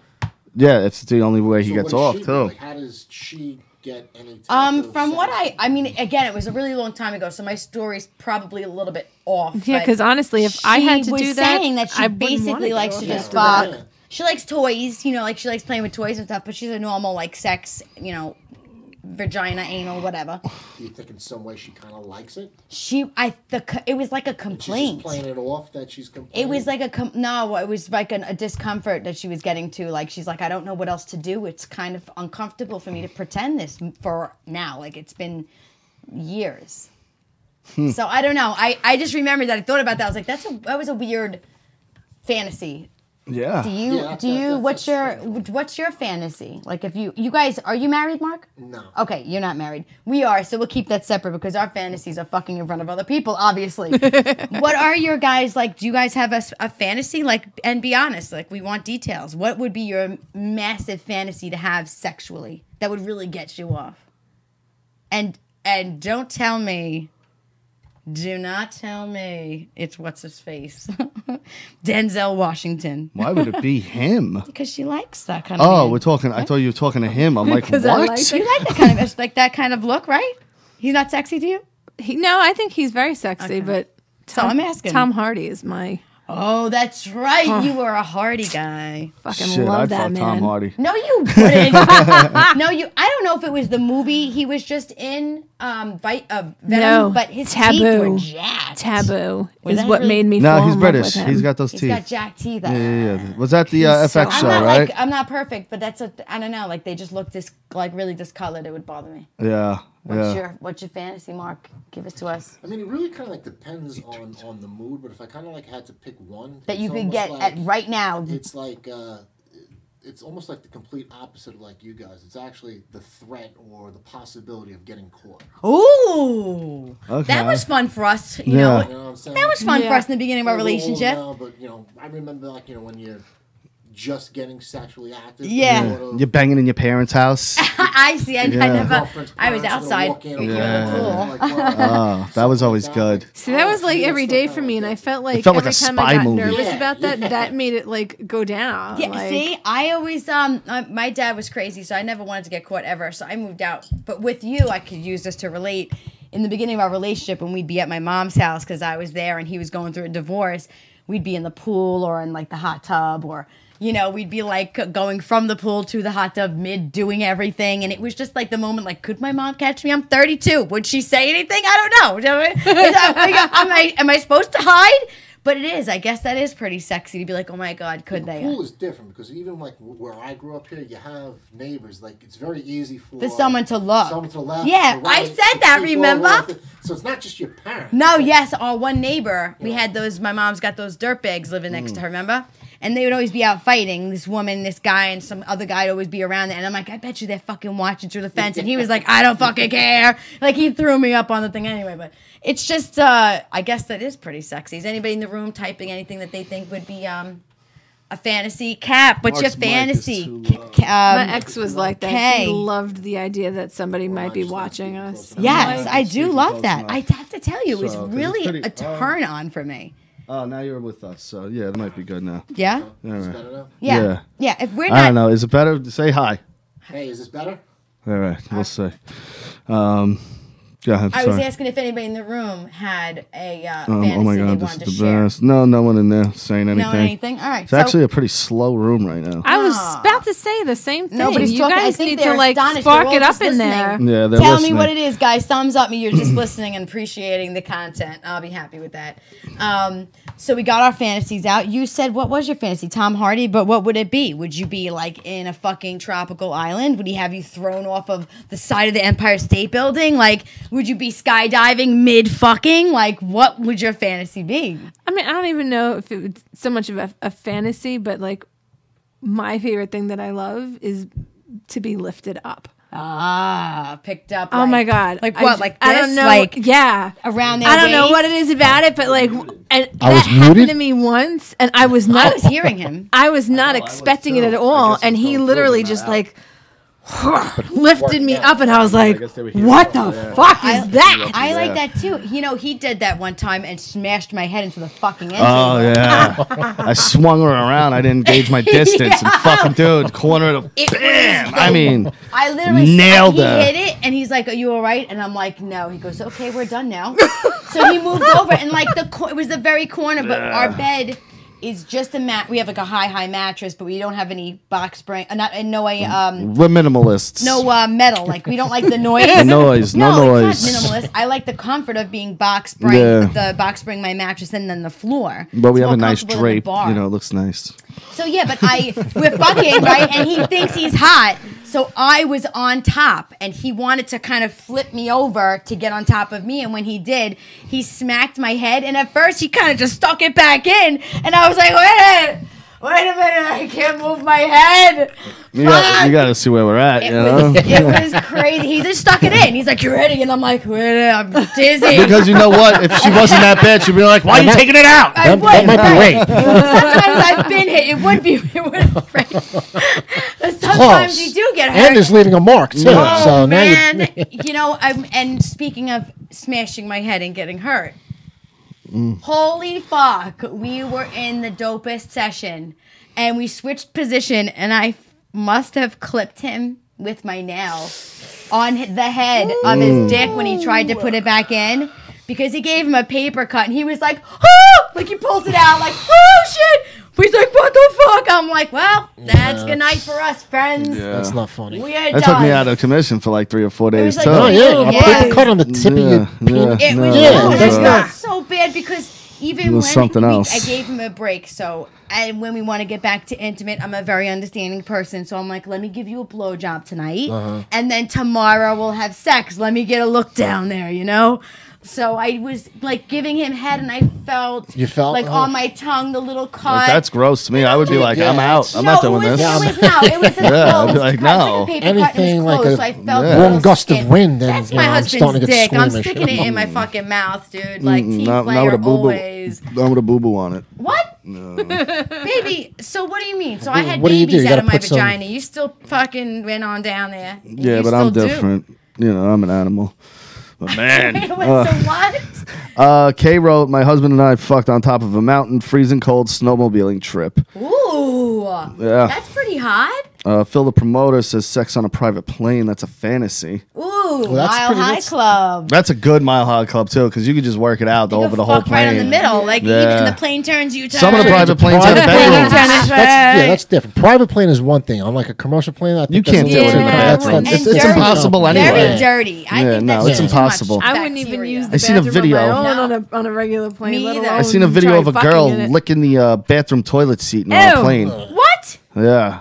Speaker 4: Yeah, it's the only way he
Speaker 5: So
Speaker 4: gets
Speaker 5: what does
Speaker 4: off
Speaker 5: she do?
Speaker 4: too.
Speaker 5: Like, how does she get any type of
Speaker 1: From what
Speaker 5: satisfaction?
Speaker 1: I mean, again, it was a really long time ago, so my story's probably a little bit off.
Speaker 3: Yeah,
Speaker 1: but
Speaker 3: because honestly, if I had to
Speaker 1: she
Speaker 3: do
Speaker 1: was
Speaker 3: that,
Speaker 1: saying that she
Speaker 3: I wouldn't wanna
Speaker 1: basically
Speaker 3: go
Speaker 1: likes to
Speaker 3: off
Speaker 1: just
Speaker 3: after that.
Speaker 1: fuck. She likes toys, like she likes playing with toys and stuff, but she's a normal like sex, vagina, anal, whatever.
Speaker 5: Do you think in some way she kind of likes it?
Speaker 1: It was like a
Speaker 5: She's
Speaker 1: complaint.
Speaker 5: just playing it off that she's complaining?
Speaker 1: It was like it was like a discomfort that she was getting to. Like, she's like, I don't know what else to do. It's kind of uncomfortable for me to pretend this for now. Like, it's been years. So I don't know. I just remember that I thought about that. I was like, that was a weird fantasy.
Speaker 4: Yeah.
Speaker 1: Do you what's your fantasy? Like, if you guys, are you married, Mark?
Speaker 5: No.
Speaker 1: Okay, you're not married. We are, so we'll keep that separate because our fantasies are fucking in front of other people, obviously. What are your guys like? Do you guys have a fantasy? Like, and be honest, like, we want details. What would be your massive fantasy to have sexually that would really get you off? And don't tell me. Do not tell me it's what's his face, Denzel Washington.
Speaker 4: Why would it be him?
Speaker 1: Because she likes that kind of.
Speaker 4: Oh,
Speaker 1: man.
Speaker 4: we're talking. I thought you were talking to him. I'm like,
Speaker 3: 'Cause I
Speaker 4: what?
Speaker 3: like
Speaker 1: You like that kind of that kind of look, right? He's not sexy to you.
Speaker 3: No, I think he's very sexy,
Speaker 1: Okay.
Speaker 3: but
Speaker 1: So I'm asking.
Speaker 3: Tom Hardy is my
Speaker 1: Oh, that's right. You were a Hardy guy.
Speaker 3: fucking
Speaker 4: Shit,
Speaker 3: love
Speaker 4: I'd
Speaker 3: that
Speaker 4: fuck
Speaker 3: man.
Speaker 4: Tom Hardy.
Speaker 1: No, you wouldn't. No, you. I don't know if it was the movie he was just in, Venom,
Speaker 3: No,
Speaker 1: but his
Speaker 3: Taboo.
Speaker 1: teeth were jacked.
Speaker 3: Taboo
Speaker 1: Was
Speaker 3: is
Speaker 1: that
Speaker 3: what
Speaker 1: really-
Speaker 3: made me
Speaker 4: No,
Speaker 3: fall
Speaker 4: he's
Speaker 3: in love
Speaker 4: British.
Speaker 3: with him.
Speaker 4: He's got those
Speaker 1: He's
Speaker 4: teeth.
Speaker 1: got jacked teeth.
Speaker 4: Yeah. Was that the
Speaker 3: He's so-
Speaker 4: FX
Speaker 1: I'm
Speaker 4: show,
Speaker 1: not
Speaker 4: right?
Speaker 1: I'm not perfect, but I don't know. Like, they just look really discolored. It would bother me.
Speaker 4: Yeah.
Speaker 1: What's your fantasy, Mark? Give it to us.
Speaker 5: I mean, it really kind of like depends on the mood, but if I kind of like had to pick one
Speaker 1: That you
Speaker 5: it's
Speaker 1: could
Speaker 5: almost
Speaker 1: get
Speaker 5: like-
Speaker 1: at right now.
Speaker 5: It's like it's almost like the complete opposite of like you guys. It's actually the threat or the possibility of getting caught.
Speaker 1: Ooh,
Speaker 4: Okay.
Speaker 1: that was fun for us. You
Speaker 4: Yeah.
Speaker 1: know,
Speaker 5: You know what I'm saying?
Speaker 1: that was fun for
Speaker 3: Yeah.
Speaker 1: us in the beginning of our
Speaker 5: We're a little
Speaker 1: relationship.
Speaker 5: older now, but I remember like when you're just getting sexually active.
Speaker 1: Yeah.
Speaker 5: you sort of-
Speaker 4: You're banging in your parents' house.
Speaker 1: I see. I never.
Speaker 5: girlfriend's
Speaker 1: I was
Speaker 5: parents are gonna
Speaker 1: outside.
Speaker 5: walk in and
Speaker 4: Yeah.
Speaker 5: walk in, like, well,
Speaker 4: Oh, that was always good.
Speaker 3: See, that was like every day for me, and I felt like
Speaker 4: felt like
Speaker 3: every
Speaker 4: a
Speaker 3: time
Speaker 4: spy
Speaker 3: I got
Speaker 4: movie.
Speaker 3: nervous
Speaker 5: Yeah,
Speaker 3: about that,
Speaker 5: yeah.
Speaker 3: that made it like go down.
Speaker 1: Yeah,
Speaker 3: like,
Speaker 1: see, I always my dad was crazy, so I never wanted to get caught ever. So I moved out. But with you, I could use this to relate. In the beginning of our relationship, when we'd be at my mom's house because I was there and he was going through a divorce, we'd be in the pool or in like the hot tub, or we'd be like going from the pool to the hot tub mid doing everything, and it was just like the moment, like, could my mom catch me? I'm 32. Would she say anything? I don't know. Am I supposed to hide? But it is. I guess that is pretty sexy to be like, oh my God, could
Speaker 5: The
Speaker 1: they?
Speaker 5: pool is different because even like where I grew up here, you have neighbors. Like it's very easy for
Speaker 1: someone to look.
Speaker 5: someone to left.
Speaker 1: Yeah,
Speaker 5: to right,
Speaker 1: I said that,
Speaker 5: to peek
Speaker 1: remember?
Speaker 5: over. So it's not just your parents.
Speaker 1: No,
Speaker 5: It's like-
Speaker 1: yes, our one neighbor, we had those, my mom's got those dirtbags living next to her, remember? And they would always be out fighting, this woman, this guy, and some other guy would always be around there. And I'm like, I bet you they're fucking watching through the fence. And he was like, I don't fucking care. Like, he threw me up on the thing anyway. But it's just, I guess that is pretty sexy. Is anybody in the room typing anything that they think would be a fantasy? Cap, what's
Speaker 4: Mark's
Speaker 1: your
Speaker 4: mic is
Speaker 1: fantasy?
Speaker 4: too low.
Speaker 3: my ex was like that.
Speaker 1: Okay.
Speaker 3: He loved the idea that somebody might be
Speaker 5: just not
Speaker 3: watching
Speaker 5: speaking
Speaker 3: us.
Speaker 5: close enough.
Speaker 1: Yes,
Speaker 4: Like,
Speaker 1: I do
Speaker 4: speaking
Speaker 1: love
Speaker 4: close
Speaker 1: that.
Speaker 4: enough.
Speaker 1: I have to tell you, it was
Speaker 4: So, 'cause it's
Speaker 1: really
Speaker 4: pretty-
Speaker 1: a turn on for me.
Speaker 4: Oh, now you're with us. So, yeah, that might be good now.
Speaker 1: Yeah?
Speaker 5: It's
Speaker 4: right.
Speaker 5: better now?
Speaker 1: Yeah. Yeah, if we're
Speaker 4: I don't
Speaker 1: not...
Speaker 4: know. Is it better to say hi?
Speaker 5: Hey, is this better?
Speaker 4: All right. We'll see. Go ahead.
Speaker 1: I was
Speaker 4: Sorry.
Speaker 1: asking if anybody in the room had a fantasy
Speaker 4: Oh my
Speaker 1: they
Speaker 4: God, this
Speaker 1: wanted
Speaker 4: is
Speaker 1: to
Speaker 4: the
Speaker 1: share.
Speaker 4: best. No one in there saying anything.
Speaker 1: No, anything? All right.
Speaker 4: It's actually a pretty slow room right now.
Speaker 3: I was about to say the same thing.
Speaker 1: Nobody's
Speaker 3: you
Speaker 1: talking. I
Speaker 3: guys
Speaker 1: think
Speaker 3: need
Speaker 1: they're
Speaker 3: to like
Speaker 1: astonished.
Speaker 3: spark
Speaker 1: They're
Speaker 3: it
Speaker 1: all
Speaker 3: up
Speaker 1: just
Speaker 3: in there.
Speaker 1: listening.
Speaker 4: Yeah, they're
Speaker 1: Tell
Speaker 4: listening.
Speaker 1: me what it is, guys. Thumbs up me. You're just listening and appreciating the content. I'll be happy with that. So we got our fantasies out. You said, what was your fantasy? Tom Hardy, but what would it be? Would you be like in a fucking tropical island? Would he have you thrown off of the side of the Empire State Building? Like, would you be skydiving mid-fucking? Like, what would your fantasy be?
Speaker 3: I mean, I don't even know if it was so much of a fantasy, but like my favorite thing that I love is to be lifted up.
Speaker 1: Picked up.
Speaker 3: Oh my God.
Speaker 1: Like what? Like this?
Speaker 3: I don't know.
Speaker 1: Like
Speaker 3: yeah.
Speaker 1: around their
Speaker 3: I don't know
Speaker 1: waist?
Speaker 3: what it is about it, but like, and
Speaker 2: I
Speaker 3: that
Speaker 2: was
Speaker 3: happened
Speaker 2: muted?
Speaker 3: to me once, and I was
Speaker 1: I
Speaker 3: not.
Speaker 1: was hearing him.
Speaker 3: I was not
Speaker 4: I was
Speaker 3: expecting it
Speaker 4: too.
Speaker 3: at
Speaker 4: I
Speaker 3: all,
Speaker 4: guess
Speaker 3: and
Speaker 4: he's
Speaker 3: he
Speaker 4: going
Speaker 3: literally
Speaker 4: through
Speaker 3: just
Speaker 4: that.
Speaker 3: like lifted me up, and I was like, "What the fuck is that?"
Speaker 1: I like that too. You know, he did that one time and smashed my head into the fucking engine.
Speaker 4: Oh yeah, I swung her around. I didn't gauge my distance, and fucking dude, corner of bam. I mean,
Speaker 1: I literally
Speaker 4: nailed
Speaker 1: he
Speaker 4: her.
Speaker 1: hit it, and he's like, "Are you all right?" And I'm like, "No." He goes, "Okay, we're done now." So he moved over, and like it was the very corner, but our bed is just a mat. We have like a high mattress, but we don't have any box spring.
Speaker 4: We're minimalists.
Speaker 1: No metal. Like we don't like the noise.
Speaker 4: No noise.
Speaker 1: It's not minimalist. I like the comfort of being box spring.
Speaker 4: Yeah.
Speaker 1: The box spring, my mattress, and then the floor.
Speaker 4: But we
Speaker 1: It's
Speaker 4: have a
Speaker 1: more
Speaker 4: nice
Speaker 1: comfortable than the
Speaker 4: drape.
Speaker 1: bar.
Speaker 4: You know, it looks nice.
Speaker 1: So yeah, but we're fucking, right? And he thinks he's hot. So I was on top, and he wanted to kind of flip me over to get on top of me. And when he did, he smacked my head. And at first, he kind of just stuck it back in. And I was like, wait a minute, I can't move my head.
Speaker 4: You got to see where we're at.
Speaker 1: It was crazy. He just stuck it in. He's like, "You ready?" And I'm like, "Wait, I'm dizzy."
Speaker 4: Because you know what? If she wasn't that bad, she'd be like, "Why are you taking it out?"
Speaker 1: I
Speaker 6: That might be
Speaker 1: right.
Speaker 6: rape.
Speaker 1: Sometimes I've been hit. It would be right. But sometimes you do get hurt.
Speaker 6: And is leaving a mark too.
Speaker 1: Oh
Speaker 6: So now
Speaker 1: man, you know. And speaking of smashing my head and getting hurt, holy fuck, we were in the dopest session, and we switched position, and I must have clipped him with my nail on the head of his dick when he tried to put it back in, because he gave him a paper cut, and he was like, "Oh!" Like he pulls it out, like, "Oh shit!" He's like, "What the fuck?" I'm like, "Well, that's good night for us, friends.
Speaker 6: that's not funny.
Speaker 1: We are
Speaker 4: That
Speaker 1: done."
Speaker 4: took me out of commission for like 3 or 4 days
Speaker 1: like,
Speaker 4: too.
Speaker 6: Oh yeah,
Speaker 1: Yeah.
Speaker 6: I put the cut on the tip of your penis.
Speaker 1: It was
Speaker 6: Yeah,
Speaker 1: that's
Speaker 6: that's
Speaker 1: not so bad, because even
Speaker 4: It was
Speaker 1: when
Speaker 4: something else.
Speaker 1: I gave him a break, so and when we want to get back to intimate, I'm a very understanding person, so I'm like, let me give you a blowjob tonight, and then tomorrow we'll have sex. Let me get a look down there, you know. So I was like giving him head, and I felt
Speaker 6: You felt
Speaker 1: like on my tongue the little cut.
Speaker 4: Like, that's gross to me. I would be like, I'm out. I'm
Speaker 1: no,
Speaker 4: not doing
Speaker 1: it was,
Speaker 4: this.
Speaker 1: It was no, it was a
Speaker 4: Yeah, I'd
Speaker 1: close
Speaker 4: be like,
Speaker 1: cut.
Speaker 4: no.
Speaker 1: It's like a paper cut, and it
Speaker 6: Anything
Speaker 1: was
Speaker 6: like
Speaker 1: close,
Speaker 6: a
Speaker 1: so I felt
Speaker 4: Yeah.
Speaker 1: a
Speaker 6: warm
Speaker 1: little
Speaker 6: gust of
Speaker 1: skin.
Speaker 6: wind, then
Speaker 1: That's
Speaker 6: you
Speaker 1: my
Speaker 6: know, I'm starting
Speaker 1: husband's
Speaker 6: to get
Speaker 1: dick. I'm
Speaker 6: squeamish.
Speaker 1: sticking it in my fucking mouth, dude. Like team
Speaker 4: Not
Speaker 1: player
Speaker 4: with a boo boo.
Speaker 1: always.
Speaker 4: Not with a boo boo on it.
Speaker 1: What? Baby, so what do you mean? So I had
Speaker 6: What do you do?
Speaker 1: babies
Speaker 6: You
Speaker 1: out
Speaker 6: gotta
Speaker 1: of my
Speaker 6: put some-
Speaker 1: vagina. You still fucking went on down there.
Speaker 4: Yeah,
Speaker 1: You
Speaker 4: but I'm
Speaker 1: still do.
Speaker 4: different. You know, I'm an animal. But man.
Speaker 1: Wait, so what?
Speaker 4: Kay wrote, my husband and I fucked on top of a mountain, freezing cold snowmobiling trip.
Speaker 1: Ooh.
Speaker 4: Yeah.
Speaker 1: That's pretty hot.
Speaker 4: Phil the promoter says sex on a private plane. That's a fantasy.
Speaker 1: Ooh,
Speaker 6: that's
Speaker 1: Mile
Speaker 6: pretty-
Speaker 1: High
Speaker 6: that's-
Speaker 1: Club.
Speaker 4: That's a good Mile High Club too, because you could just work it out
Speaker 1: You
Speaker 4: over
Speaker 1: can
Speaker 4: the whole
Speaker 1: fuck right
Speaker 4: plane.
Speaker 1: in the middle. Like even
Speaker 4: Yeah.
Speaker 1: in the plane turns, you turn.
Speaker 4: Some of the private planes have
Speaker 6: Private
Speaker 4: bedrooms.
Speaker 6: plane, that's different. Private plane is one thing. On like a commercial plane, I think
Speaker 4: You
Speaker 6: that's
Speaker 4: can't
Speaker 6: a
Speaker 4: do it
Speaker 6: little
Speaker 4: in the
Speaker 6: too-
Speaker 4: bathroom.
Speaker 1: And
Speaker 4: It's
Speaker 1: dirty.
Speaker 4: impossible anyway.
Speaker 1: Very dirty. I
Speaker 4: Yeah,
Speaker 1: think
Speaker 4: no,
Speaker 1: that's
Speaker 4: it's
Speaker 1: too much
Speaker 4: impossible.
Speaker 3: I wouldn't even
Speaker 1: bacteria.
Speaker 3: use the
Speaker 4: I seen a
Speaker 3: bathroom
Speaker 4: video.
Speaker 3: on my own
Speaker 1: No.
Speaker 3: on a regular plane.
Speaker 1: Me
Speaker 3: let
Speaker 1: either.
Speaker 3: alone
Speaker 4: I seen a video
Speaker 3: try
Speaker 4: of a
Speaker 3: fucking
Speaker 4: girl
Speaker 3: in it.
Speaker 4: licking the bathroom toilet seat on
Speaker 3: Ew.
Speaker 4: a plane.
Speaker 1: What?
Speaker 4: Yeah.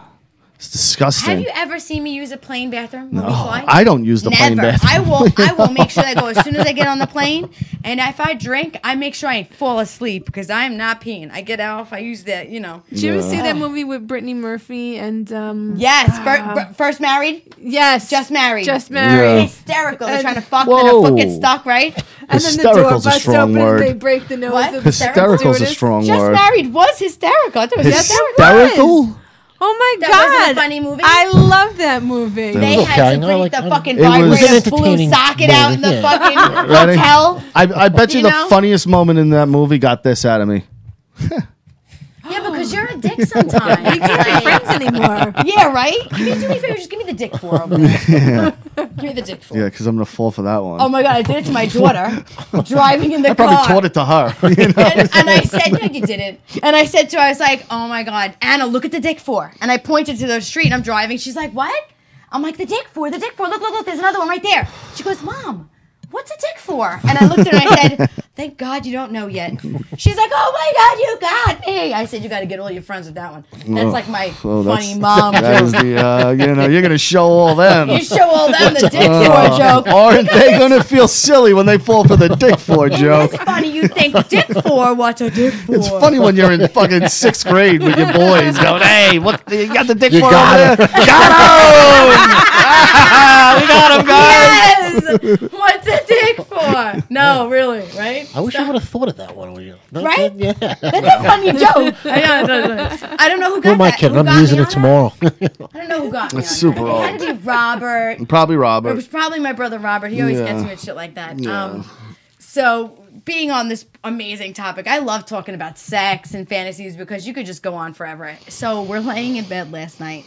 Speaker 4: It's disgusting.
Speaker 1: Have you ever seen me use a plane bathroom when we
Speaker 4: No,
Speaker 1: fly?
Speaker 4: I don't use the plane
Speaker 1: Never.
Speaker 4: bathroom.
Speaker 1: I will make sure that I go as soon as I get on the plane. And if I drink, I make sure I fall asleep because I am not peeing. I get off. I use that, you know.
Speaker 3: Did you ever see that movie with Brittany Murphy and
Speaker 1: Yes. First married,
Speaker 3: yes,
Speaker 1: just married.
Speaker 3: just married?
Speaker 4: Yeah.
Speaker 1: Hysterical. They're
Speaker 3: And-
Speaker 1: trying to fuck, and her foot gets
Speaker 6: Whoa.
Speaker 1: stuck, right?
Speaker 3: And then the door
Speaker 4: Hysterical's a
Speaker 3: busts
Speaker 4: strong
Speaker 3: open
Speaker 4: word.
Speaker 3: and they break the nose
Speaker 1: What?
Speaker 3: of the
Speaker 4: Hysterical's a
Speaker 3: stewardess.
Speaker 4: strong
Speaker 1: Just
Speaker 4: word.
Speaker 1: married was hysterical. I thought it was
Speaker 4: Hysterical?
Speaker 3: Oh my
Speaker 1: That
Speaker 3: god!
Speaker 1: wasn't a funny movie?
Speaker 3: I love that movie.
Speaker 1: They
Speaker 6: was
Speaker 1: had
Speaker 6: okay.
Speaker 1: to
Speaker 6: No,
Speaker 1: bring
Speaker 6: like,
Speaker 1: the
Speaker 6: I'm-
Speaker 1: fucking
Speaker 4: It was-
Speaker 1: vibrator
Speaker 6: It was an
Speaker 1: blue
Speaker 6: entertaining
Speaker 1: socket out in the
Speaker 6: movie, yeah.
Speaker 1: fucking
Speaker 4: Ready?
Speaker 1: hotel.
Speaker 4: I bet you,
Speaker 1: You
Speaker 4: the
Speaker 1: know?
Speaker 4: funniest moment in that movie got this out of me.
Speaker 1: Yeah, because you're a dick sometimes.
Speaker 3: We can't be friends anymore.
Speaker 1: Yeah, right? Can you do me a favor? Just give me the dick for over there. Give me the dick for.
Speaker 4: Yeah, because I'm going to fall for that one.
Speaker 1: Oh my god, I did it to my daughter driving in the
Speaker 4: I probably
Speaker 1: car.
Speaker 4: taught it to her. You know?
Speaker 1: And I said, no, you didn't. And I said to her, I was like, oh my god, Anna, look at the dick for. And I pointed to the street and I'm driving. She's like, what? I'm like, the dick for. Look, there's another one right there. She goes, Mom, what's a dick for? And I looked at her and I said, thank God you don't know yet. She's like, oh my God, you got me. I said, you got to get all your friends with that one. That's like my funny mom
Speaker 4: That is
Speaker 1: joke.
Speaker 4: the, you know, you're going to show all them.
Speaker 1: You show all them the dick for joke.
Speaker 4: Aren't they going to feel silly when they fall for the dick for joke?
Speaker 1: It's funny you think dick for, what's a dick for?
Speaker 4: It's funny when you're in fucking 6th grade with your boys going, hey, what, you got the dick
Speaker 6: You
Speaker 4: for
Speaker 6: got
Speaker 4: over there? Got him! We got him, guys!
Speaker 1: Yes! What's a dick for? Yeah. No, really, right?
Speaker 6: I wish I would have thought of that one.
Speaker 1: Right?
Speaker 6: Yeah.
Speaker 1: That's a funny joke. I don't know who got
Speaker 6: Who am I
Speaker 1: that.
Speaker 6: kidding?
Speaker 1: Who
Speaker 6: I'm
Speaker 1: got
Speaker 6: using
Speaker 1: me
Speaker 6: it
Speaker 1: on
Speaker 6: tomorrow.
Speaker 1: that? I don't know who got me
Speaker 4: That's
Speaker 1: on
Speaker 4: super
Speaker 1: that. It had to be Robert.
Speaker 4: Probably
Speaker 1: It
Speaker 4: Robert.
Speaker 1: was probably my brother Robert. He always gets me with shit like that.
Speaker 4: Yeah.
Speaker 1: So being on this amazing topic, I love talking about sex and fantasies because you could just go on forever. So we're laying in bed last night,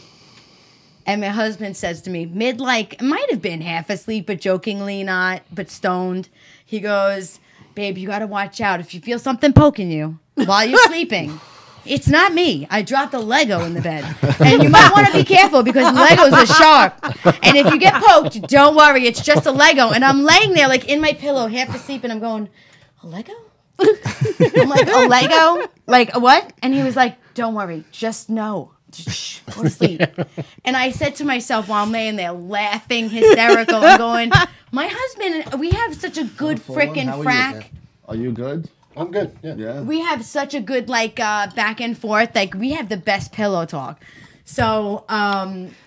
Speaker 1: and my husband says to me, it might have been half asleep, but jokingly not, but stoned. He goes, babe, you got to watch out. If you feel something poking you while you're sleeping, it's not me. I dropped a Lego in the bed. And you might want to be careful because Legos are sharp. And if you get poked, don't worry. It's just a Lego. And I'm laying there like in my pillow, half asleep, and I'm going, a Lego? I'm like, a Lego? Like, what? And he was like, don't worry. Just know. Shh, go to sleep. And I said to myself while I'm laying there laughing, hysterical, and going, my husband, we have such a good frickin' frack.
Speaker 4: Are you good?
Speaker 5: I'm good. Yeah.
Speaker 4: Yeah.
Speaker 1: We have such a good back and forth. Like we have the best pillow talk. So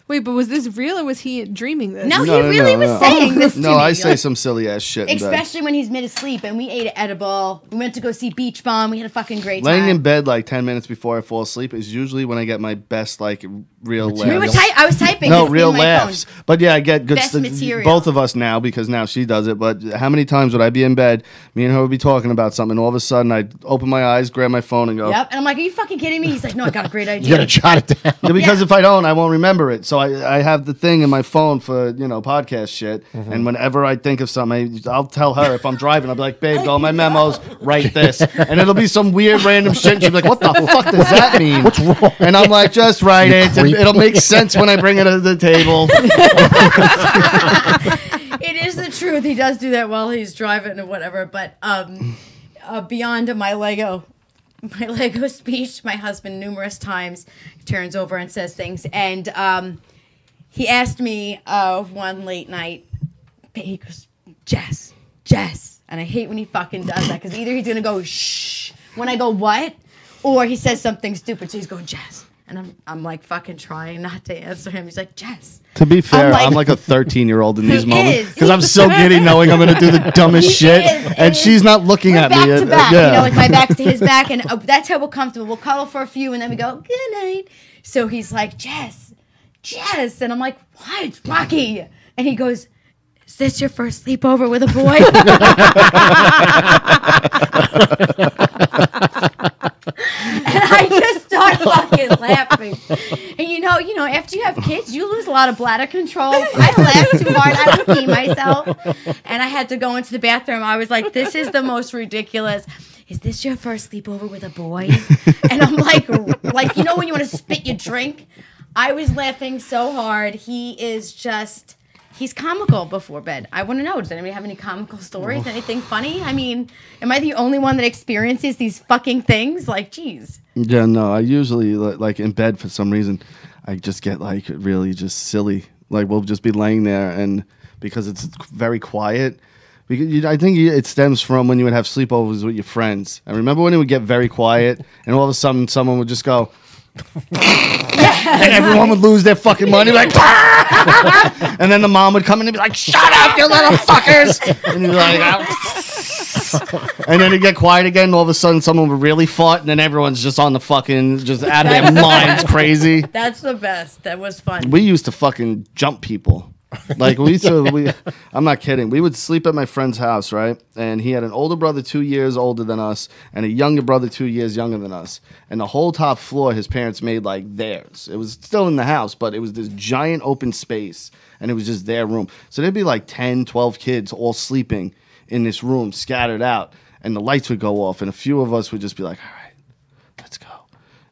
Speaker 3: Wait, but was this real or was he dreaming this?
Speaker 1: no, he really was saying this to me.
Speaker 4: No, I say some silly ass shit in bed.
Speaker 1: Especially when he's mid asleep, and we ate an edible. We went to go see Beach Bum. We had a fucking great
Speaker 4: Laying
Speaker 1: time.
Speaker 4: in bed like 10 minutes before I fall asleep is usually when I get my best real laughs.
Speaker 1: I was typing.
Speaker 4: No,
Speaker 1: this
Speaker 4: real
Speaker 1: in my
Speaker 4: laughs.
Speaker 1: phone.
Speaker 4: But yeah, I get good
Speaker 1: Best material.
Speaker 4: Both of us now because now she does it. But how many times would I be in bed, me and her would be talking about something, and all of a sudden I'd open my eyes, grab my phone, and go.
Speaker 1: Yep. And I'm like, are you fucking kidding me? He's like, no, I got a great idea.
Speaker 6: You gotta jot it down.
Speaker 4: Yeah, because if I don't, I won't remember it. So I have the thing in my phone for podcast shit, and whenever I think of something, I'll tell her if I'm driving. I'll be like, babe, go on my memos, write this, and it'll be some weird random shit. And she'll be like, what the fuck does that mean?
Speaker 6: What's wrong?
Speaker 4: And I'm like, just write it. It'll make sense when I bring it to the table.
Speaker 1: It is the truth. He does do that while he's driving or whatever. But beyond my Lego speech, my husband numerous times turns over and says things. And he asked me one late night, he goes, Jess. And I hate when he fucking does that because either he's going to go, shh, when I go, what? Or he says something stupid. So he's going, Jess. And I'm like fucking trying not to answer him. He's like, Jess.
Speaker 4: To be fair, I'm like a 13-year-old in these
Speaker 1: He
Speaker 4: moments
Speaker 1: is.
Speaker 4: because I'm so giddy knowing I'm going to do the dumbest shit, and she's not looking at
Speaker 1: back
Speaker 4: me.
Speaker 1: to back,
Speaker 4: Yeah.
Speaker 1: like my back's to his back, and that's how we're comfortable. We'll cuddle for a few, and then we go, good night. So he's like, Jess, and I'm like, what, Rocky? And he goes, is this your first sleepover with a boy? And I just start fucking laughing. And you know, after you have kids, you lose a lot of bladder control. I laughed too hard. I would pee myself. And I had to go into the bathroom. I was like, this is the most ridiculous. Is this your first sleepover with a boy? And I'm like, when you want to spit your drink? I was laughing so hard. He's comical before bed. I want to know, does anybody have any comical stories? Anything funny? I mean, am I the only one that experiences these fucking things? Like, geez.
Speaker 4: Yeah, no, I usually, like, in bed for some reason, I just get, like, really just silly. Like, we'll just be laying there, and because it's very quiet, because I think it stems from when you would have sleepovers with your friends. I remember when it would get very quiet, and all of a sudden someone would just go, and everyone would lose their fucking money, like, and then the mom would come in and be like, shut up, you little fuckers, and you'd be like, and then it'd get quiet again, and all of a sudden someone would really fart, and then everyone's just on the fucking, just out of their minds crazy.
Speaker 1: That's the best. That was fun.
Speaker 4: We used to fucking jump people. Like I'm not kidding. We would sleep at my friend's house, right? And he had an older brother 2 years older than us and a younger brother 2 years younger than us. And the whole top floor his parents made like theirs. It was still in the house, but it was this giant open space and it was just their room. So there'd be like 10, 12 kids all sleeping in this room scattered out, and the lights would go off and a few of us would just be like, all right, let's go.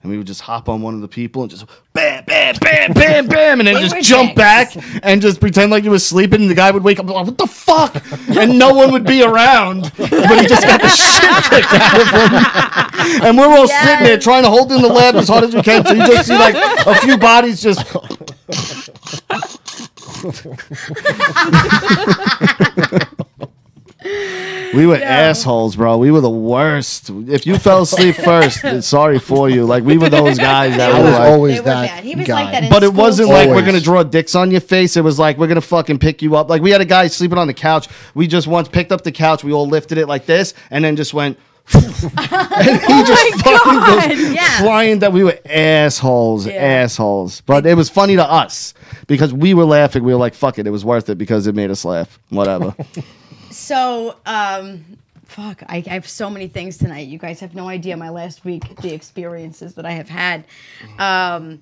Speaker 4: And we would just hop on one of the people and just bam, bam, bam, bam, bam, and then just jump back and just pretend like he was sleeping. And the guy would wake up like, what the fuck? And no one would be around, but he just got the shit kicked out of him. And we're all sitting there trying to hold in the laugh as hard as we can. So you just see like a few bodies just. We were assholes, bro. We were the worst. If you fell asleep first, sorry for you. Like, we were those guys that
Speaker 6: I
Speaker 4: were
Speaker 6: was
Speaker 4: like,
Speaker 6: always
Speaker 1: They were
Speaker 6: that
Speaker 1: bad. He was
Speaker 6: guy.
Speaker 1: like that in
Speaker 4: but it
Speaker 1: school,
Speaker 4: wasn't
Speaker 1: too.
Speaker 4: like we're
Speaker 6: Always.
Speaker 4: gonna draw dicks on your face. It was like we're gonna fucking pick you up. Like, we had a guy sleeping on the couch. We just once picked up the couch. We all lifted it like this, and then just went. And he just fucking goes
Speaker 1: Yeah.
Speaker 4: flying. That we were assholes. But it was funny to us because we were laughing. We were like, "Fuck it, it was worth it because it made us laugh." Whatever.
Speaker 1: So, fuck, I have so many things tonight. You guys have no idea my last week, the experiences that I have had. I'm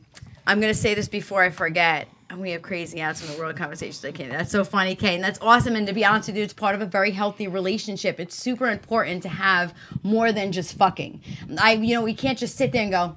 Speaker 1: going to say this before I forget. And we have crazy outs in the world conversations. That's so funny, Kay. And that's awesome. And to be honest with you, it's part of a very healthy relationship. It's super important to have more than just fucking. We can't just sit there and go,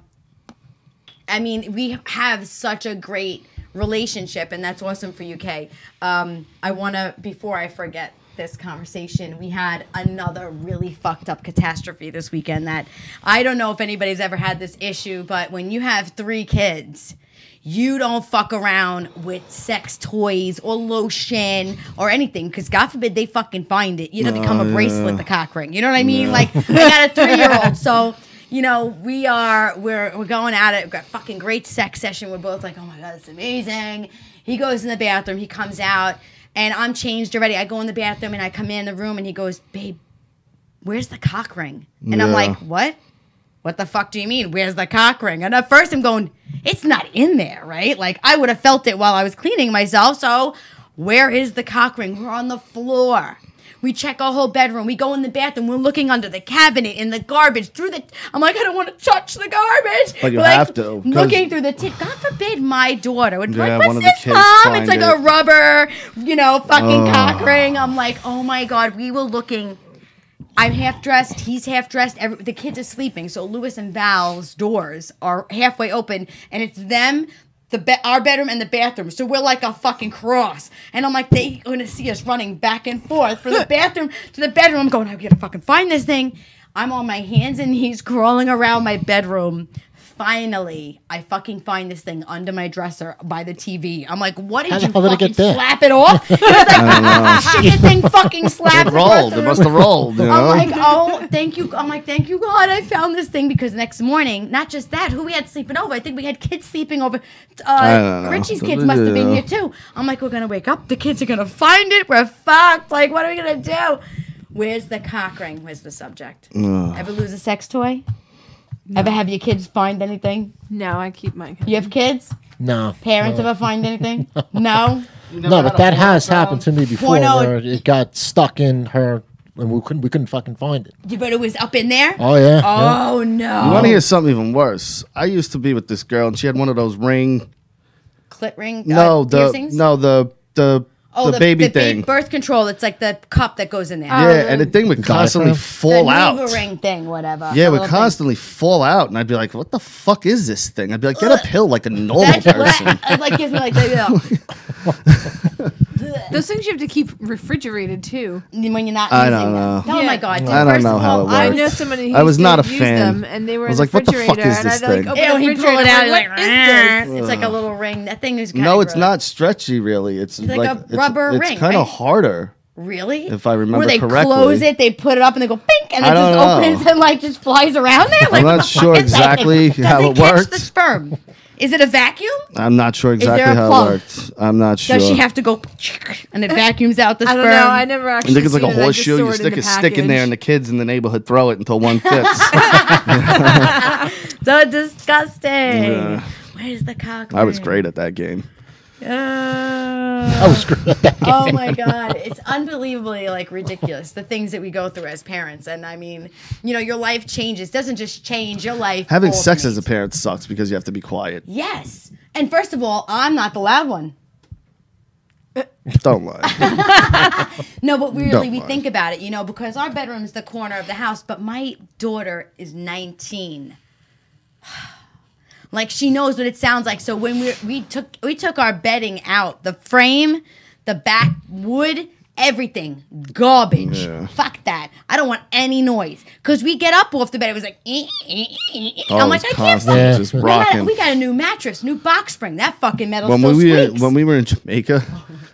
Speaker 1: I mean, we have such a great relationship, and that's awesome for you, Kay. I want to, before I forget this conversation, we had another really fucked up catastrophe this weekend that I don't know if anybody's ever had this issue, but when you have 3 kids, you don't fuck around with sex toys or lotion or anything, because God forbid they fucking find it. You know, become a bracelet, the cock ring. You know what I mean? Like, I got a 3-year-old, so we're going at it. We've got fucking great sex session. We're both like, oh my God, it's amazing. He goes in the bathroom. He comes out, and I'm changed already. I go in the bathroom, and I come in the room, and he goes, babe, where's the cock ring? And I'm like, what? What the fuck do you mean? Where's the cock ring? And at first I'm going, it's not in there, right? Like, I would have felt it while I was cleaning myself. So where is the cock ring? We're on the floor. We check our whole bedroom. We go in the bathroom. We're looking under the cabinet, in the garbage, I'm like, I don't want to touch the garbage.
Speaker 4: But you
Speaker 1: We're like,
Speaker 4: have to, 'cause-
Speaker 1: looking through the God forbid my daughter would be
Speaker 4: Yeah,
Speaker 1: like,
Speaker 4: one
Speaker 1: what's
Speaker 4: of the
Speaker 1: this,
Speaker 4: kids
Speaker 1: Mom?
Speaker 4: find
Speaker 1: It's like
Speaker 4: it.
Speaker 1: a rubber, fucking cock ring. I'm like, oh my God. We were looking. I'm half dressed. He's half dressed. The kids are sleeping. So Lewis and Val's doors are halfway open, and it's them, our bedroom, and the bathroom. So we're like a fucking cross. And I'm like, they're gonna see us running back and forth from the bathroom to the bedroom. I'm going, I gotta fucking find this thing. I'm on my hands and knees crawling around my bedroom. Finally, I fucking find this thing under my dresser by the TV. I'm like, what did
Speaker 6: How the
Speaker 1: you
Speaker 6: hell did it
Speaker 1: fucking
Speaker 6: get there?
Speaker 1: slap it off? It was like, chicken thing fucking slapped
Speaker 4: It rolled. It must have rolled. You know?
Speaker 1: I'm like, oh, thank you. I'm like, thank you, God, I found this thing, because next morning, not just that, who we had sleeping over? I think we had kids sleeping over.
Speaker 4: don't know.
Speaker 1: Richie's kids must have been here too. I'm like, we're gonna wake up. The kids are gonna find it. We're fucked. Like, what are we gonna do? Where's the cock ring? Where's the subject? Ever lose a sex toy? No. Ever have your kids find anything?
Speaker 3: No, I keep mine.
Speaker 1: You have kids?
Speaker 6: No.
Speaker 1: Parents ever find anything? No.
Speaker 6: No, but that has happened to me before,
Speaker 1: Porno-
Speaker 6: where it got stuck in her, and we couldn't fucking find it.
Speaker 1: But it was up in there?
Speaker 6: Oh yeah.
Speaker 1: Oh, no.
Speaker 4: You want to hear something even worse? I used to be with this girl, and she had one of those ring.
Speaker 1: Clit ring?
Speaker 4: The baby thing.
Speaker 1: Birth control. It's like the cup that goes in there.
Speaker 4: Yeah, and the thing would constantly fall
Speaker 1: the
Speaker 4: out.
Speaker 1: Neva ring thing, whatever.
Speaker 4: Yeah, it
Speaker 1: The
Speaker 4: would
Speaker 1: little
Speaker 4: constantly fall out, and I'd be like, "What the fuck is this thing?" I'd be like, "Get a pill like a normal
Speaker 1: thing.
Speaker 4: person."
Speaker 1: It like gives me like the,
Speaker 3: Those things you have to keep refrigerated too.
Speaker 1: when you're not
Speaker 4: I
Speaker 1: using
Speaker 4: don't know.
Speaker 1: them. Oh
Speaker 3: Yeah.
Speaker 1: my God! Dude,
Speaker 4: I don't
Speaker 1: first
Speaker 4: know
Speaker 1: of
Speaker 4: how
Speaker 1: all,
Speaker 4: it
Speaker 3: I
Speaker 4: works.
Speaker 3: know somebody who
Speaker 4: I was
Speaker 3: used
Speaker 4: not
Speaker 3: to
Speaker 4: a
Speaker 3: use
Speaker 4: fan.
Speaker 3: them, and they were
Speaker 4: I was
Speaker 3: in
Speaker 4: like, what the fuck
Speaker 3: refrigerator,
Speaker 4: is
Speaker 3: and
Speaker 4: this
Speaker 3: I'd like
Speaker 4: thing?
Speaker 3: open
Speaker 1: Ew,
Speaker 3: the
Speaker 1: he
Speaker 3: refrigerator.
Speaker 1: pull it out.
Speaker 3: I'm
Speaker 1: Like,
Speaker 3: what is this?
Speaker 1: it's like a little ring. That thing is
Speaker 4: No, it's not stretchy, really. It's
Speaker 1: like a
Speaker 4: it's,
Speaker 1: rubber
Speaker 4: it's
Speaker 1: ring,
Speaker 4: kind of
Speaker 1: right?
Speaker 4: harder.
Speaker 1: Really?
Speaker 4: If I remember
Speaker 1: Where they
Speaker 4: correctly.
Speaker 1: close it, they put it up, and they go pink, and it
Speaker 4: I
Speaker 1: just
Speaker 4: don't know.
Speaker 1: opens and like just flies around there. Like,
Speaker 4: I'm
Speaker 1: what
Speaker 4: not
Speaker 1: the fuck
Speaker 4: sure
Speaker 1: is that thing?
Speaker 4: exactly how
Speaker 1: Does
Speaker 4: it
Speaker 1: catch
Speaker 4: works.
Speaker 1: the sperm? Is it a vacuum?
Speaker 4: I'm not sure exactly
Speaker 1: there a
Speaker 4: how
Speaker 1: plug?
Speaker 4: it worked. I'm not sure.
Speaker 1: Does she have to go and it vacuums out the
Speaker 3: I
Speaker 1: sperm?
Speaker 3: don't know. I never
Speaker 4: I
Speaker 3: actually.
Speaker 4: think it's like a
Speaker 3: seen it. I just
Speaker 4: horseshoe.
Speaker 3: saw
Speaker 4: You
Speaker 3: it
Speaker 4: stick
Speaker 3: in
Speaker 4: a
Speaker 3: the
Speaker 4: stick in there, and the
Speaker 3: package.
Speaker 4: kids in the neighborhood throw it until one fits.
Speaker 1: So disgusting.
Speaker 4: Yeah.
Speaker 1: Where's the cock?
Speaker 4: I was
Speaker 1: ring?
Speaker 4: great at that game.
Speaker 6: I was screwed at that.
Speaker 1: Oh my God. It's unbelievably like ridiculous, the things that we go through as parents. And I mean, your life changes. It doesn't just change your life.
Speaker 4: Having sex as a
Speaker 1: ultimates.
Speaker 4: parent sucks because you have to be quiet.
Speaker 1: Yes. And first of all, I'm not the loud one.
Speaker 4: Don't lie.
Speaker 1: No, but really,
Speaker 4: Don't
Speaker 1: we
Speaker 4: lie.
Speaker 1: think about it, because our bedroom is the corner of the house, but my daughter is 19. Like, she knows what it sounds like. So when we took our bedding out, the frame, the back wood, everything, garbage.
Speaker 4: Yeah.
Speaker 1: Fuck that. I don't want any noise. Because we get up off the bed, it was like, I'm like,
Speaker 4: it's
Speaker 1: I can't
Speaker 4: constant,
Speaker 6: Yeah.
Speaker 4: just
Speaker 1: we
Speaker 4: rocking.
Speaker 1: got a new mattress, new box spring. That fucking metal
Speaker 4: When
Speaker 1: still
Speaker 4: we
Speaker 1: squeaks.
Speaker 4: were in Jamaica,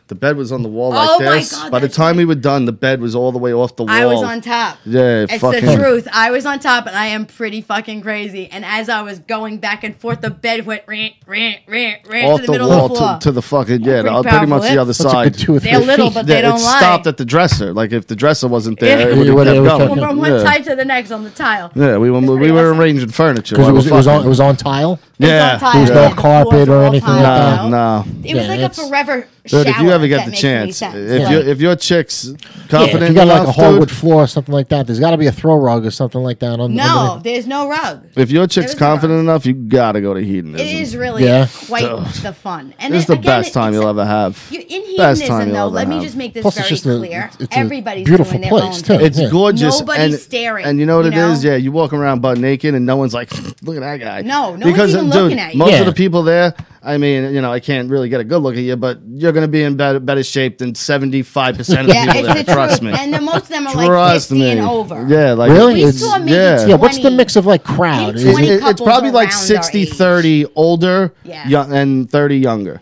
Speaker 4: The bed was on the wall like
Speaker 1: Oh my
Speaker 4: this.
Speaker 1: God,
Speaker 4: By the
Speaker 1: that's
Speaker 4: time
Speaker 1: right.
Speaker 4: we were done, the bed was all the way off the wall.
Speaker 1: I was on top.
Speaker 4: Yeah,
Speaker 1: It's
Speaker 4: fucking.
Speaker 1: the truth. I was on top, and I am pretty fucking crazy. And as I was going back and forth, the bed went rant
Speaker 4: Off
Speaker 1: to the middle
Speaker 4: wall
Speaker 1: of the floor.
Speaker 4: to the fucking
Speaker 1: Pretty
Speaker 4: pretty much the
Speaker 1: powerful.
Speaker 4: other
Speaker 6: That's a
Speaker 4: side.
Speaker 6: good 2 or 3
Speaker 1: They're little,
Speaker 6: feet.
Speaker 1: but they
Speaker 4: It
Speaker 1: don't lie.
Speaker 4: stopped at the dresser. Like if the dresser wasn't there,
Speaker 1: Yeah.
Speaker 4: it would
Speaker 6: Yeah,
Speaker 4: have
Speaker 6: yeah,
Speaker 4: kept
Speaker 6: yeah.
Speaker 4: going.
Speaker 1: From one
Speaker 4: Yeah.
Speaker 1: side to the next on the tile.
Speaker 4: Yeah, we were
Speaker 1: pretty awesome.
Speaker 4: arranging furniture.
Speaker 6: Because
Speaker 4: while
Speaker 6: it
Speaker 4: we're
Speaker 6: was
Speaker 4: fucking.
Speaker 6: on tile.
Speaker 4: Yeah.
Speaker 1: It was on tile.
Speaker 6: There was no
Speaker 1: Yeah, the
Speaker 6: carpet
Speaker 1: floors were
Speaker 6: or
Speaker 1: all
Speaker 6: anything
Speaker 1: tile,
Speaker 6: like
Speaker 1: you
Speaker 4: No,
Speaker 1: know?
Speaker 4: no.
Speaker 1: It was
Speaker 6: Yeah,
Speaker 1: like a
Speaker 6: it's-
Speaker 1: forever
Speaker 4: Dude, if you
Speaker 1: shower,
Speaker 4: ever get
Speaker 1: that
Speaker 4: the
Speaker 1: makes any
Speaker 4: chance,
Speaker 1: sense.
Speaker 4: if your chick's
Speaker 6: Yeah,
Speaker 4: confident
Speaker 6: if you got like a
Speaker 4: enough,
Speaker 6: hardwood
Speaker 4: dude,
Speaker 6: floor or something like that, there's got to be a throw rug or something like that.
Speaker 1: No,
Speaker 6: underneath.
Speaker 1: there's no rug.
Speaker 4: if your chick's
Speaker 1: There is no
Speaker 4: confident
Speaker 1: rug.
Speaker 4: enough, you gotta go to hedonism.
Speaker 1: It is really
Speaker 6: Yeah.
Speaker 1: quite the fun. And
Speaker 4: This is the
Speaker 1: again,
Speaker 4: best time
Speaker 1: it's
Speaker 4: you'll
Speaker 1: a-
Speaker 4: ever have.
Speaker 1: In
Speaker 4: Best
Speaker 1: hedonism,
Speaker 4: time you'll
Speaker 1: though,
Speaker 4: ever
Speaker 1: let me
Speaker 4: have.
Speaker 1: just make this
Speaker 6: Plus, it's
Speaker 1: very
Speaker 6: just a-
Speaker 1: clear.
Speaker 6: it's a
Speaker 1: Everybody's
Speaker 6: beautiful
Speaker 1: doing their
Speaker 6: place,
Speaker 1: own
Speaker 6: too.
Speaker 1: thing.
Speaker 4: It's
Speaker 6: Yeah.
Speaker 4: gorgeous.
Speaker 1: Nobody's
Speaker 4: and,
Speaker 1: staring,
Speaker 4: And you know what
Speaker 1: you
Speaker 4: it is?
Speaker 1: know?
Speaker 4: Yeah, you walk around butt naked and no one's like, look at that guy.
Speaker 1: No, no
Speaker 4: because,
Speaker 1: one's even
Speaker 4: dude,
Speaker 1: looking at you.
Speaker 4: Most
Speaker 6: Yeah.
Speaker 4: of the people there, I mean, you know, I can't really get a good look at you, but you're going to be in better shape than 75% of the
Speaker 1: Yeah,
Speaker 4: people
Speaker 1: it's
Speaker 4: there.
Speaker 1: the
Speaker 4: Trust
Speaker 1: truth.
Speaker 4: me.
Speaker 1: And most of them are like
Speaker 4: Trust
Speaker 1: 50
Speaker 4: me.
Speaker 1: and over.
Speaker 4: Yeah, like
Speaker 6: Really?
Speaker 1: We
Speaker 6: It's-
Speaker 1: saw maybe
Speaker 4: yeah.
Speaker 1: 20.
Speaker 6: Yeah, what's the mix of like crowd?
Speaker 1: Maybe
Speaker 6: Is
Speaker 1: 20
Speaker 6: it-
Speaker 4: It's
Speaker 1: couples
Speaker 4: probably like
Speaker 1: around our
Speaker 4: 60,
Speaker 1: age.
Speaker 4: 30 older
Speaker 1: Yeah.
Speaker 4: young, and 30 younger.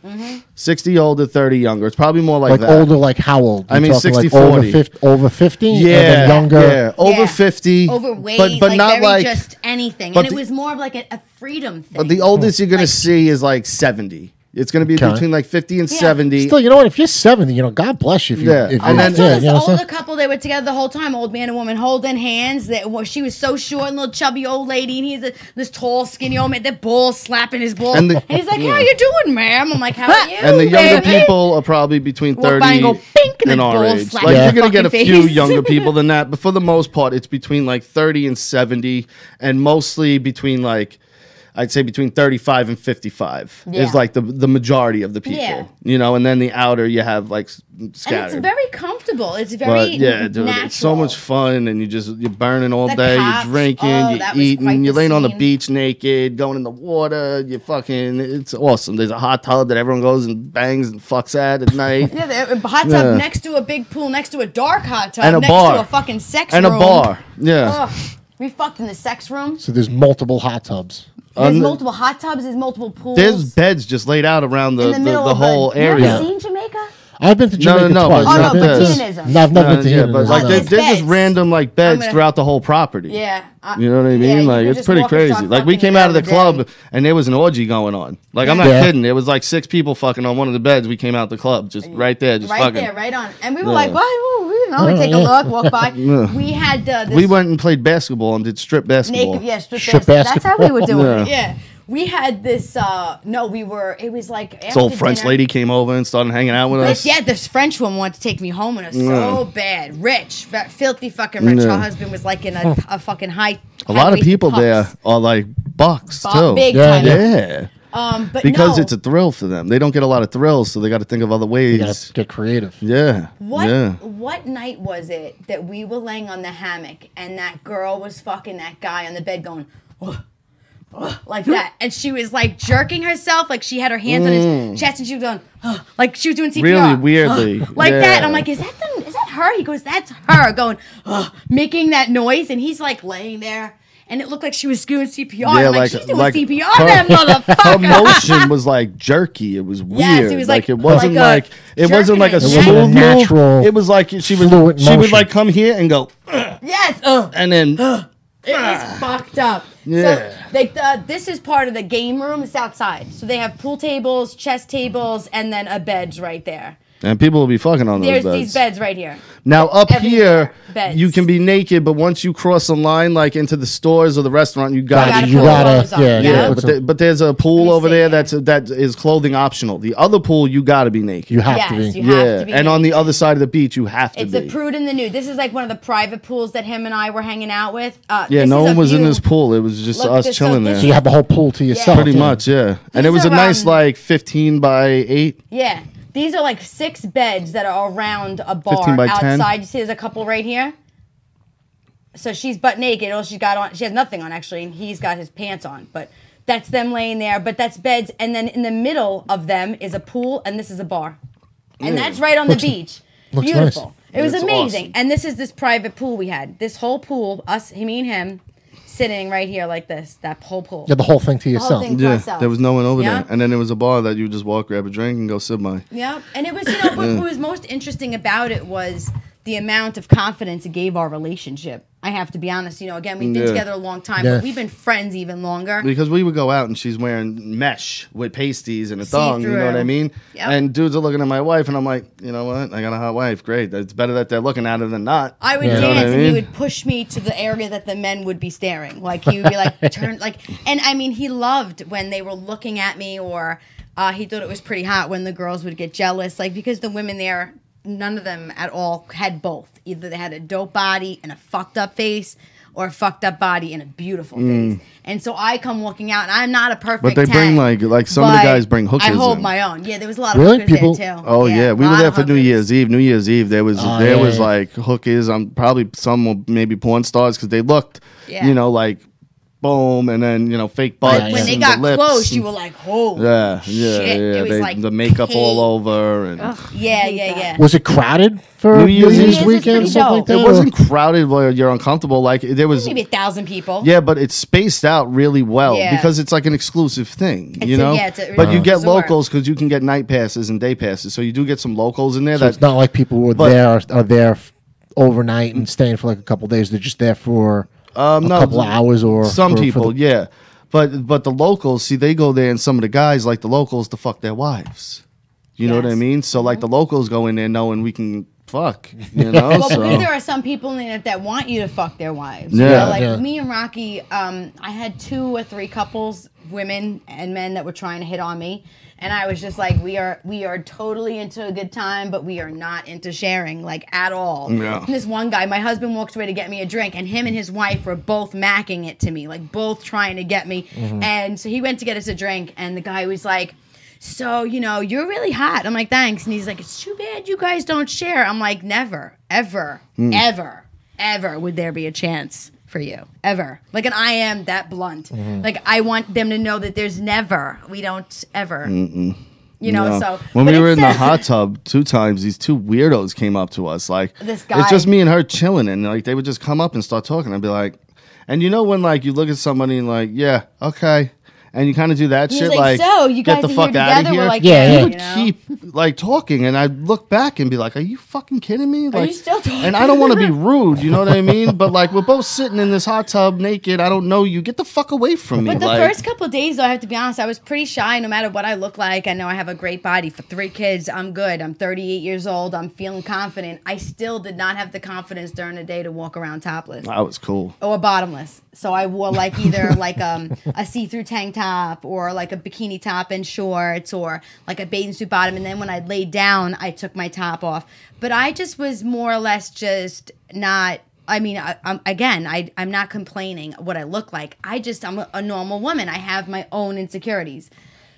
Speaker 4: 60 older, 30 younger. It's probably more like
Speaker 6: like
Speaker 4: that.
Speaker 6: older, like how old?
Speaker 4: I
Speaker 6: You
Speaker 4: mean,
Speaker 6: talking,
Speaker 4: 60,
Speaker 6: like over
Speaker 4: 40.
Speaker 6: 50, over 50,
Speaker 4: Yeah,
Speaker 6: and then younger.
Speaker 4: yeah, over
Speaker 1: Yeah.
Speaker 4: 50,
Speaker 1: Overweight,
Speaker 4: but
Speaker 1: like
Speaker 4: not
Speaker 1: very
Speaker 4: like.
Speaker 1: just anything.
Speaker 4: but
Speaker 1: And it
Speaker 4: the-
Speaker 1: was more of like a freedom thing.
Speaker 4: But the oldest you're gonna
Speaker 1: Like-
Speaker 4: see is like 70. It's gonna be
Speaker 6: Okay.
Speaker 4: between like 50 and
Speaker 1: Yeah.
Speaker 4: 70.
Speaker 6: Still, you know what? If you're 70, you know, God bless you. If you,
Speaker 4: Yeah.
Speaker 6: if
Speaker 4: And
Speaker 6: you,
Speaker 4: then-
Speaker 1: I saw
Speaker 6: yeah,
Speaker 1: this
Speaker 6: you know what I'm
Speaker 1: older
Speaker 6: saying?
Speaker 1: couple. They were together the whole time, old man and woman, holding hands. She was so short and little chubby old lady, and he's this tall, skinny old man. They're balls slapping his balls,
Speaker 4: And
Speaker 1: and,
Speaker 4: the-
Speaker 1: he's like, "How you doing, ma'am?" I'm like, "How are you?"
Speaker 4: And the younger
Speaker 1: baby?"
Speaker 4: people are probably between
Speaker 1: Walk
Speaker 4: 30
Speaker 1: by and go, "Pink," and
Speaker 4: and
Speaker 1: then
Speaker 4: our
Speaker 1: balls
Speaker 4: age.
Speaker 1: slap
Speaker 4: Like
Speaker 6: your
Speaker 4: you're gonna get a
Speaker 1: fucking
Speaker 4: few
Speaker 1: face.
Speaker 4: younger people than that, but for the most part, it's between like 30 and 70, and mostly between like. I'd say between 35 and 55
Speaker 1: Yeah.
Speaker 4: is like the majority of the people,
Speaker 1: Yeah.
Speaker 4: you know, and then the outer you have like
Speaker 1: And
Speaker 4: scattered.
Speaker 1: it's very comfortable. It's very
Speaker 4: But yeah, dude,
Speaker 1: natural.
Speaker 4: it's so much fun, and you're burning all
Speaker 1: The
Speaker 4: day,
Speaker 1: cops,
Speaker 4: you're drinking,
Speaker 1: oh,
Speaker 4: you're
Speaker 1: that was quite
Speaker 4: eating, you're
Speaker 1: the
Speaker 4: laying on the
Speaker 1: scene.
Speaker 4: beach naked, going in the water, it's awesome. There's a hot tub that everyone goes and bangs and fucks at night,
Speaker 1: Yeah, the hot tub
Speaker 4: Yeah.
Speaker 1: next to a big pool, next to a dark hot tub,
Speaker 4: And a
Speaker 1: next
Speaker 4: bar.
Speaker 1: to a fucking sex
Speaker 4: and a
Speaker 1: room.
Speaker 4: bar. Yeah,
Speaker 1: Ugh. We fucked in the sex room.
Speaker 6: So there's multiple hot tubs.
Speaker 1: There's multiple hot tubs. There's multiple pools.
Speaker 4: there's beds just laid out around
Speaker 1: in the middle of
Speaker 4: whole
Speaker 1: You ever
Speaker 4: area.
Speaker 1: seen Jamaica?
Speaker 6: I've been to
Speaker 4: No,
Speaker 6: Jamaica
Speaker 4: no,
Speaker 6: twice.
Speaker 4: but
Speaker 1: not
Speaker 6: I've been
Speaker 1: this.
Speaker 6: to-
Speaker 1: Hedonism.
Speaker 6: No, I've never been to
Speaker 4: Yeah,
Speaker 6: hedonism.
Speaker 4: but like
Speaker 1: Oh,
Speaker 4: there's
Speaker 1: there's
Speaker 4: just
Speaker 1: beds.
Speaker 4: random like beds
Speaker 1: gonna-
Speaker 4: throughout the whole property.
Speaker 1: Yeah.
Speaker 4: You know what I mean?
Speaker 1: Yeah, you
Speaker 4: Like
Speaker 1: could
Speaker 4: it's
Speaker 1: just
Speaker 4: pretty
Speaker 1: walk and
Speaker 4: crazy.
Speaker 1: start
Speaker 4: Like we
Speaker 1: fucking
Speaker 4: came out of the
Speaker 1: the other
Speaker 4: club
Speaker 1: day.
Speaker 4: and there was an orgy going on. Like I'm not
Speaker 6: Yeah.
Speaker 4: kidding. There was like 6 people fucking on one of the beds. We came out the club just right there, just
Speaker 1: Right
Speaker 4: fucking.
Speaker 1: there, right on. And we were
Speaker 4: Yeah.
Speaker 1: like, what? Ooh, we take a look, walk by.
Speaker 4: Yeah.
Speaker 1: We had this
Speaker 4: We went and played basketball and did strip basketball.
Speaker 1: naked, yeah,
Speaker 6: Strip
Speaker 1: That's how we were doing
Speaker 4: basketball.
Speaker 1: it. Yeah. We had this, it was like
Speaker 4: This old French
Speaker 1: dinner.
Speaker 4: lady came over and started hanging out with us.
Speaker 1: But yeah, this French woman wanted to take me home and it was so bad. Rich, filthy fucking rich.
Speaker 4: Yeah.
Speaker 1: Her husband was like in a fucking high.
Speaker 4: A lot of
Speaker 1: high-waisted
Speaker 4: people
Speaker 1: puffs.
Speaker 4: there are like bucks too.
Speaker 1: Big
Speaker 6: Yeah,
Speaker 1: time.
Speaker 6: yeah.
Speaker 4: Yeah.
Speaker 1: But
Speaker 4: Because
Speaker 1: no,
Speaker 4: it's a thrill for them. They don't get a lot of thrills, so they got to think of other
Speaker 6: You
Speaker 4: ways.
Speaker 6: gotta get creative.
Speaker 4: Yeah.
Speaker 1: What
Speaker 4: Yeah.
Speaker 1: what night was it that we were laying on the hammock and that girl was fucking that guy on the bed going like that, and she was like jerking herself, like she had her hands on his chest and she was going like she was doing CPR,
Speaker 4: Really weirdly.
Speaker 1: like that.
Speaker 4: Yeah.
Speaker 1: And I'm like, is that her? He goes, that's her going making that noise, and he's like laying there. And it looked like she was doing CPR.
Speaker 4: Yeah,
Speaker 1: I'm like,
Speaker 4: like-
Speaker 1: she's doing
Speaker 4: like
Speaker 1: CPR,
Speaker 4: her-
Speaker 1: that
Speaker 4: Her
Speaker 1: motherfucker.
Speaker 4: motion was like jerky. It was weird.
Speaker 1: Yes, it was like-
Speaker 4: it wasn't
Speaker 1: like a
Speaker 4: like it wasn't like a
Speaker 1: jerking it. It
Speaker 4: smooth
Speaker 1: wasn't
Speaker 6: a
Speaker 4: move.
Speaker 6: natural,
Speaker 4: It was like she
Speaker 6: fluid
Speaker 4: would
Speaker 6: motion.
Speaker 4: like come here and go
Speaker 1: Yes.
Speaker 4: and then
Speaker 1: It was fucked up.
Speaker 4: Yeah.
Speaker 1: So like this is part of the game room. It's outside. So they have pool tables, chess tables, and then a beds right there.
Speaker 4: and people will be fucking on those
Speaker 1: There's
Speaker 4: beds.
Speaker 1: these beds right here.
Speaker 4: Now up
Speaker 1: Everywhere.
Speaker 4: here,
Speaker 1: Beds.
Speaker 4: you can be naked, but once you cross a line like into the stores or the restaurant, you
Speaker 1: gotta
Speaker 4: gotta.
Speaker 1: put clothes on,
Speaker 6: yeah,
Speaker 1: yeah.
Speaker 6: yeah.
Speaker 4: But there's a pool
Speaker 1: me
Speaker 4: over
Speaker 1: see
Speaker 4: there
Speaker 1: it.
Speaker 4: that is clothing optional. The other pool, you gotta be naked.
Speaker 6: You have
Speaker 1: Yes,
Speaker 6: to be.
Speaker 1: you have
Speaker 4: yeah,
Speaker 1: to be
Speaker 4: and on the
Speaker 1: naked.
Speaker 4: other side of the beach, you have to
Speaker 1: It's
Speaker 4: be.
Speaker 1: a prude in the nude. This is like one of the private pools that him and I were hanging out with.
Speaker 4: Yeah,
Speaker 1: this
Speaker 4: no
Speaker 1: is a
Speaker 4: one was in
Speaker 1: view.
Speaker 4: this pool. It was just
Speaker 1: Look,
Speaker 4: us
Speaker 1: this-
Speaker 4: chilling
Speaker 1: so this
Speaker 4: there.
Speaker 6: So you have the whole pool to yourself.
Speaker 4: Pretty
Speaker 6: yeah.
Speaker 4: much, yeah. And
Speaker 1: These
Speaker 4: it was a
Speaker 1: are,
Speaker 4: nice like 15 by 8.
Speaker 1: Yeah. These are like 6 beds that are around a bar
Speaker 4: 15 by 10.
Speaker 1: outside. You see there's a couple right here? So she's butt naked. All she got on, she has nothing on actually, and he's got his pants on. But that's them laying there. But that's beds. And then in the middle of them is a pool, and this is a bar. And that's right on the beach.
Speaker 6: looks
Speaker 1: Beautiful.
Speaker 6: nice.
Speaker 1: It was
Speaker 4: It's
Speaker 1: amazing.
Speaker 4: awesome.
Speaker 1: And this is this private pool we had. This whole pool, me and him, sitting right here like this, that pool.
Speaker 6: Yeah, the whole thing to
Speaker 1: The whole
Speaker 6: yourself.
Speaker 1: thing to
Speaker 4: Yeah,
Speaker 1: myself.
Speaker 4: there was no one over
Speaker 1: Yeah.
Speaker 4: there. And then there was a bar that you just walk, grab a drink, and go sit by.
Speaker 1: Yeah, and it was, what was most interesting about it was the amount of confidence it gave our relationship. I have to be honest. Again, we've been together a long time,
Speaker 6: Yeah.
Speaker 1: but we've been friends even longer.
Speaker 4: Because we would go out and she's wearing mesh with pasties and a thong, you know what I
Speaker 1: See-through.
Speaker 4: mean?
Speaker 1: Yep.
Speaker 4: And dudes are looking at my wife and I'm like, you know what? I got a hot wife. Great. It's better that they're looking at her than not.
Speaker 1: I would
Speaker 6: Yeah.
Speaker 4: You know what
Speaker 1: dance
Speaker 4: I
Speaker 1: and he
Speaker 4: mean?
Speaker 1: would push me to the area that the men would be staring. Like he would be like, turn, like, and I mean, he loved when they were looking at me, or he thought it was pretty hot when the girls would get jealous. Like, because the women there, none of them at all had both. Either they had a dope body and a fucked up face, or a fucked up body and a beautiful face. And so I come walking out, and I'm not a perfect
Speaker 4: But they bring
Speaker 1: 10,
Speaker 4: like some of the
Speaker 1: but
Speaker 4: guys bring hookers
Speaker 1: I hold
Speaker 4: in.
Speaker 1: my own. Yeah, there was a lot of
Speaker 6: Really?
Speaker 1: hookers
Speaker 6: People-
Speaker 1: there too.
Speaker 4: Oh yeah, we
Speaker 1: a
Speaker 4: were
Speaker 1: lot
Speaker 4: there
Speaker 1: of
Speaker 4: for New
Speaker 1: hookers.
Speaker 4: Year's Eve. New Year's Eve, there was
Speaker 6: yeah,
Speaker 4: like hookers. Probably some were maybe porn stars because they looked,
Speaker 1: Yeah.
Speaker 4: like boom, and then fake butts.
Speaker 1: But when they
Speaker 4: and
Speaker 1: got
Speaker 4: the lips
Speaker 1: close, you
Speaker 4: and-
Speaker 1: were like, "Oh,
Speaker 4: yeah,
Speaker 1: shit!"
Speaker 4: yeah.
Speaker 1: It was
Speaker 4: They,
Speaker 1: like
Speaker 4: the makeup all
Speaker 1: paint.
Speaker 4: over, and
Speaker 1: Yeah.
Speaker 6: Was it crowded for
Speaker 4: New
Speaker 6: New
Speaker 4: Year's
Speaker 6: Year's,
Speaker 4: Eve?
Speaker 6: weekend or
Speaker 1: New Year's
Speaker 6: something
Speaker 1: was
Speaker 6: like
Speaker 1: pretty
Speaker 6: that?
Speaker 4: it wasn't crowded where you're uncomfortable. Like there was.
Speaker 1: Maybe 1,000 people.
Speaker 4: Yeah, but it's spaced out really well
Speaker 1: Yeah.
Speaker 4: because it's like an exclusive thing,
Speaker 1: It's
Speaker 4: you know.
Speaker 1: it's a
Speaker 4: but you get
Speaker 1: resort.
Speaker 4: locals because you can get night passes and day passes, so you do get some locals in there.
Speaker 6: So
Speaker 4: that
Speaker 6: it's not like people who
Speaker 4: But-
Speaker 6: are there overnight and staying for like a couple days. They're just there for a
Speaker 4: no,
Speaker 6: couple of hours or
Speaker 4: some
Speaker 6: for
Speaker 4: people,
Speaker 6: the-
Speaker 4: yeah. But the locals, see, they go there, and some of the guys like the locals to fuck their wives. You know what I
Speaker 1: Yes.
Speaker 4: mean? So like the locals go in there knowing we can fuck,
Speaker 1: Well,
Speaker 4: so.
Speaker 1: because there are some people in it that want you to fuck their wives.
Speaker 4: Yeah.
Speaker 1: Like
Speaker 6: Yeah.
Speaker 1: me and Rocky, I had 2 or 3 couples, women and men, that were trying to hit on me. And I was just like, we are totally into a good time, but we are not into sharing, like, at all.
Speaker 4: Yeah.
Speaker 1: And this one guy, my husband walked away to get me a drink, and him and his wife were both macking it to me, like both trying to get me. And so he went to get us a drink, and the guy was like, "So, you're really hot." I'm like, "Thanks." And he's like, "It's too bad you guys don't share." I'm like, "Never, ever, ever would there be a chance for you. Ever." Like, and I am that blunt. Like, I want them to know that there's never, we don't ever.
Speaker 4: No.
Speaker 1: So
Speaker 4: when
Speaker 1: but
Speaker 4: we were
Speaker 1: it's,
Speaker 4: in the hot tub 2 times, these 2 weirdos came up to us. Like
Speaker 1: This
Speaker 4: it's just
Speaker 1: guy.
Speaker 4: me and her chilling, and like they would just come up and start talking. I'd be like, and when like you look at somebody and like, yeah, okay, and you kind of do that
Speaker 1: He's
Speaker 4: shit,
Speaker 1: like, "So, you
Speaker 4: get
Speaker 1: guys
Speaker 4: the
Speaker 1: are here
Speaker 4: fuck out of
Speaker 1: together?"
Speaker 4: here.
Speaker 1: We're like,
Speaker 6: Yeah,
Speaker 1: "Yeah,
Speaker 6: yeah.
Speaker 4: Would keep like talking, and I'd look back and be like, "Are you fucking kidding me?" Like,
Speaker 1: you still talking?
Speaker 4: And I don't want to be rude, you know what I mean? But like, we're both sitting in this hot tub naked. I don't know you. Get the fuck away from me.
Speaker 1: But the
Speaker 4: like,
Speaker 1: first couple of days, though, I have to be honest, I was pretty shy no matter what I look like. I know I have a great body. For 3 kids, I'm good. I'm 38 years old. I'm feeling confident. I still did not have the confidence during the day to walk around topless
Speaker 4: that was cool.
Speaker 1: or bottomless. So I wore like either like a see-through tank top or like a bikini top and shorts or like a bathing suit bottom. And then when I laid down, I took my top off. But I just was more or less just not... I mean, I'm not complaining what I look like. I'm a normal woman. I have my own insecurities.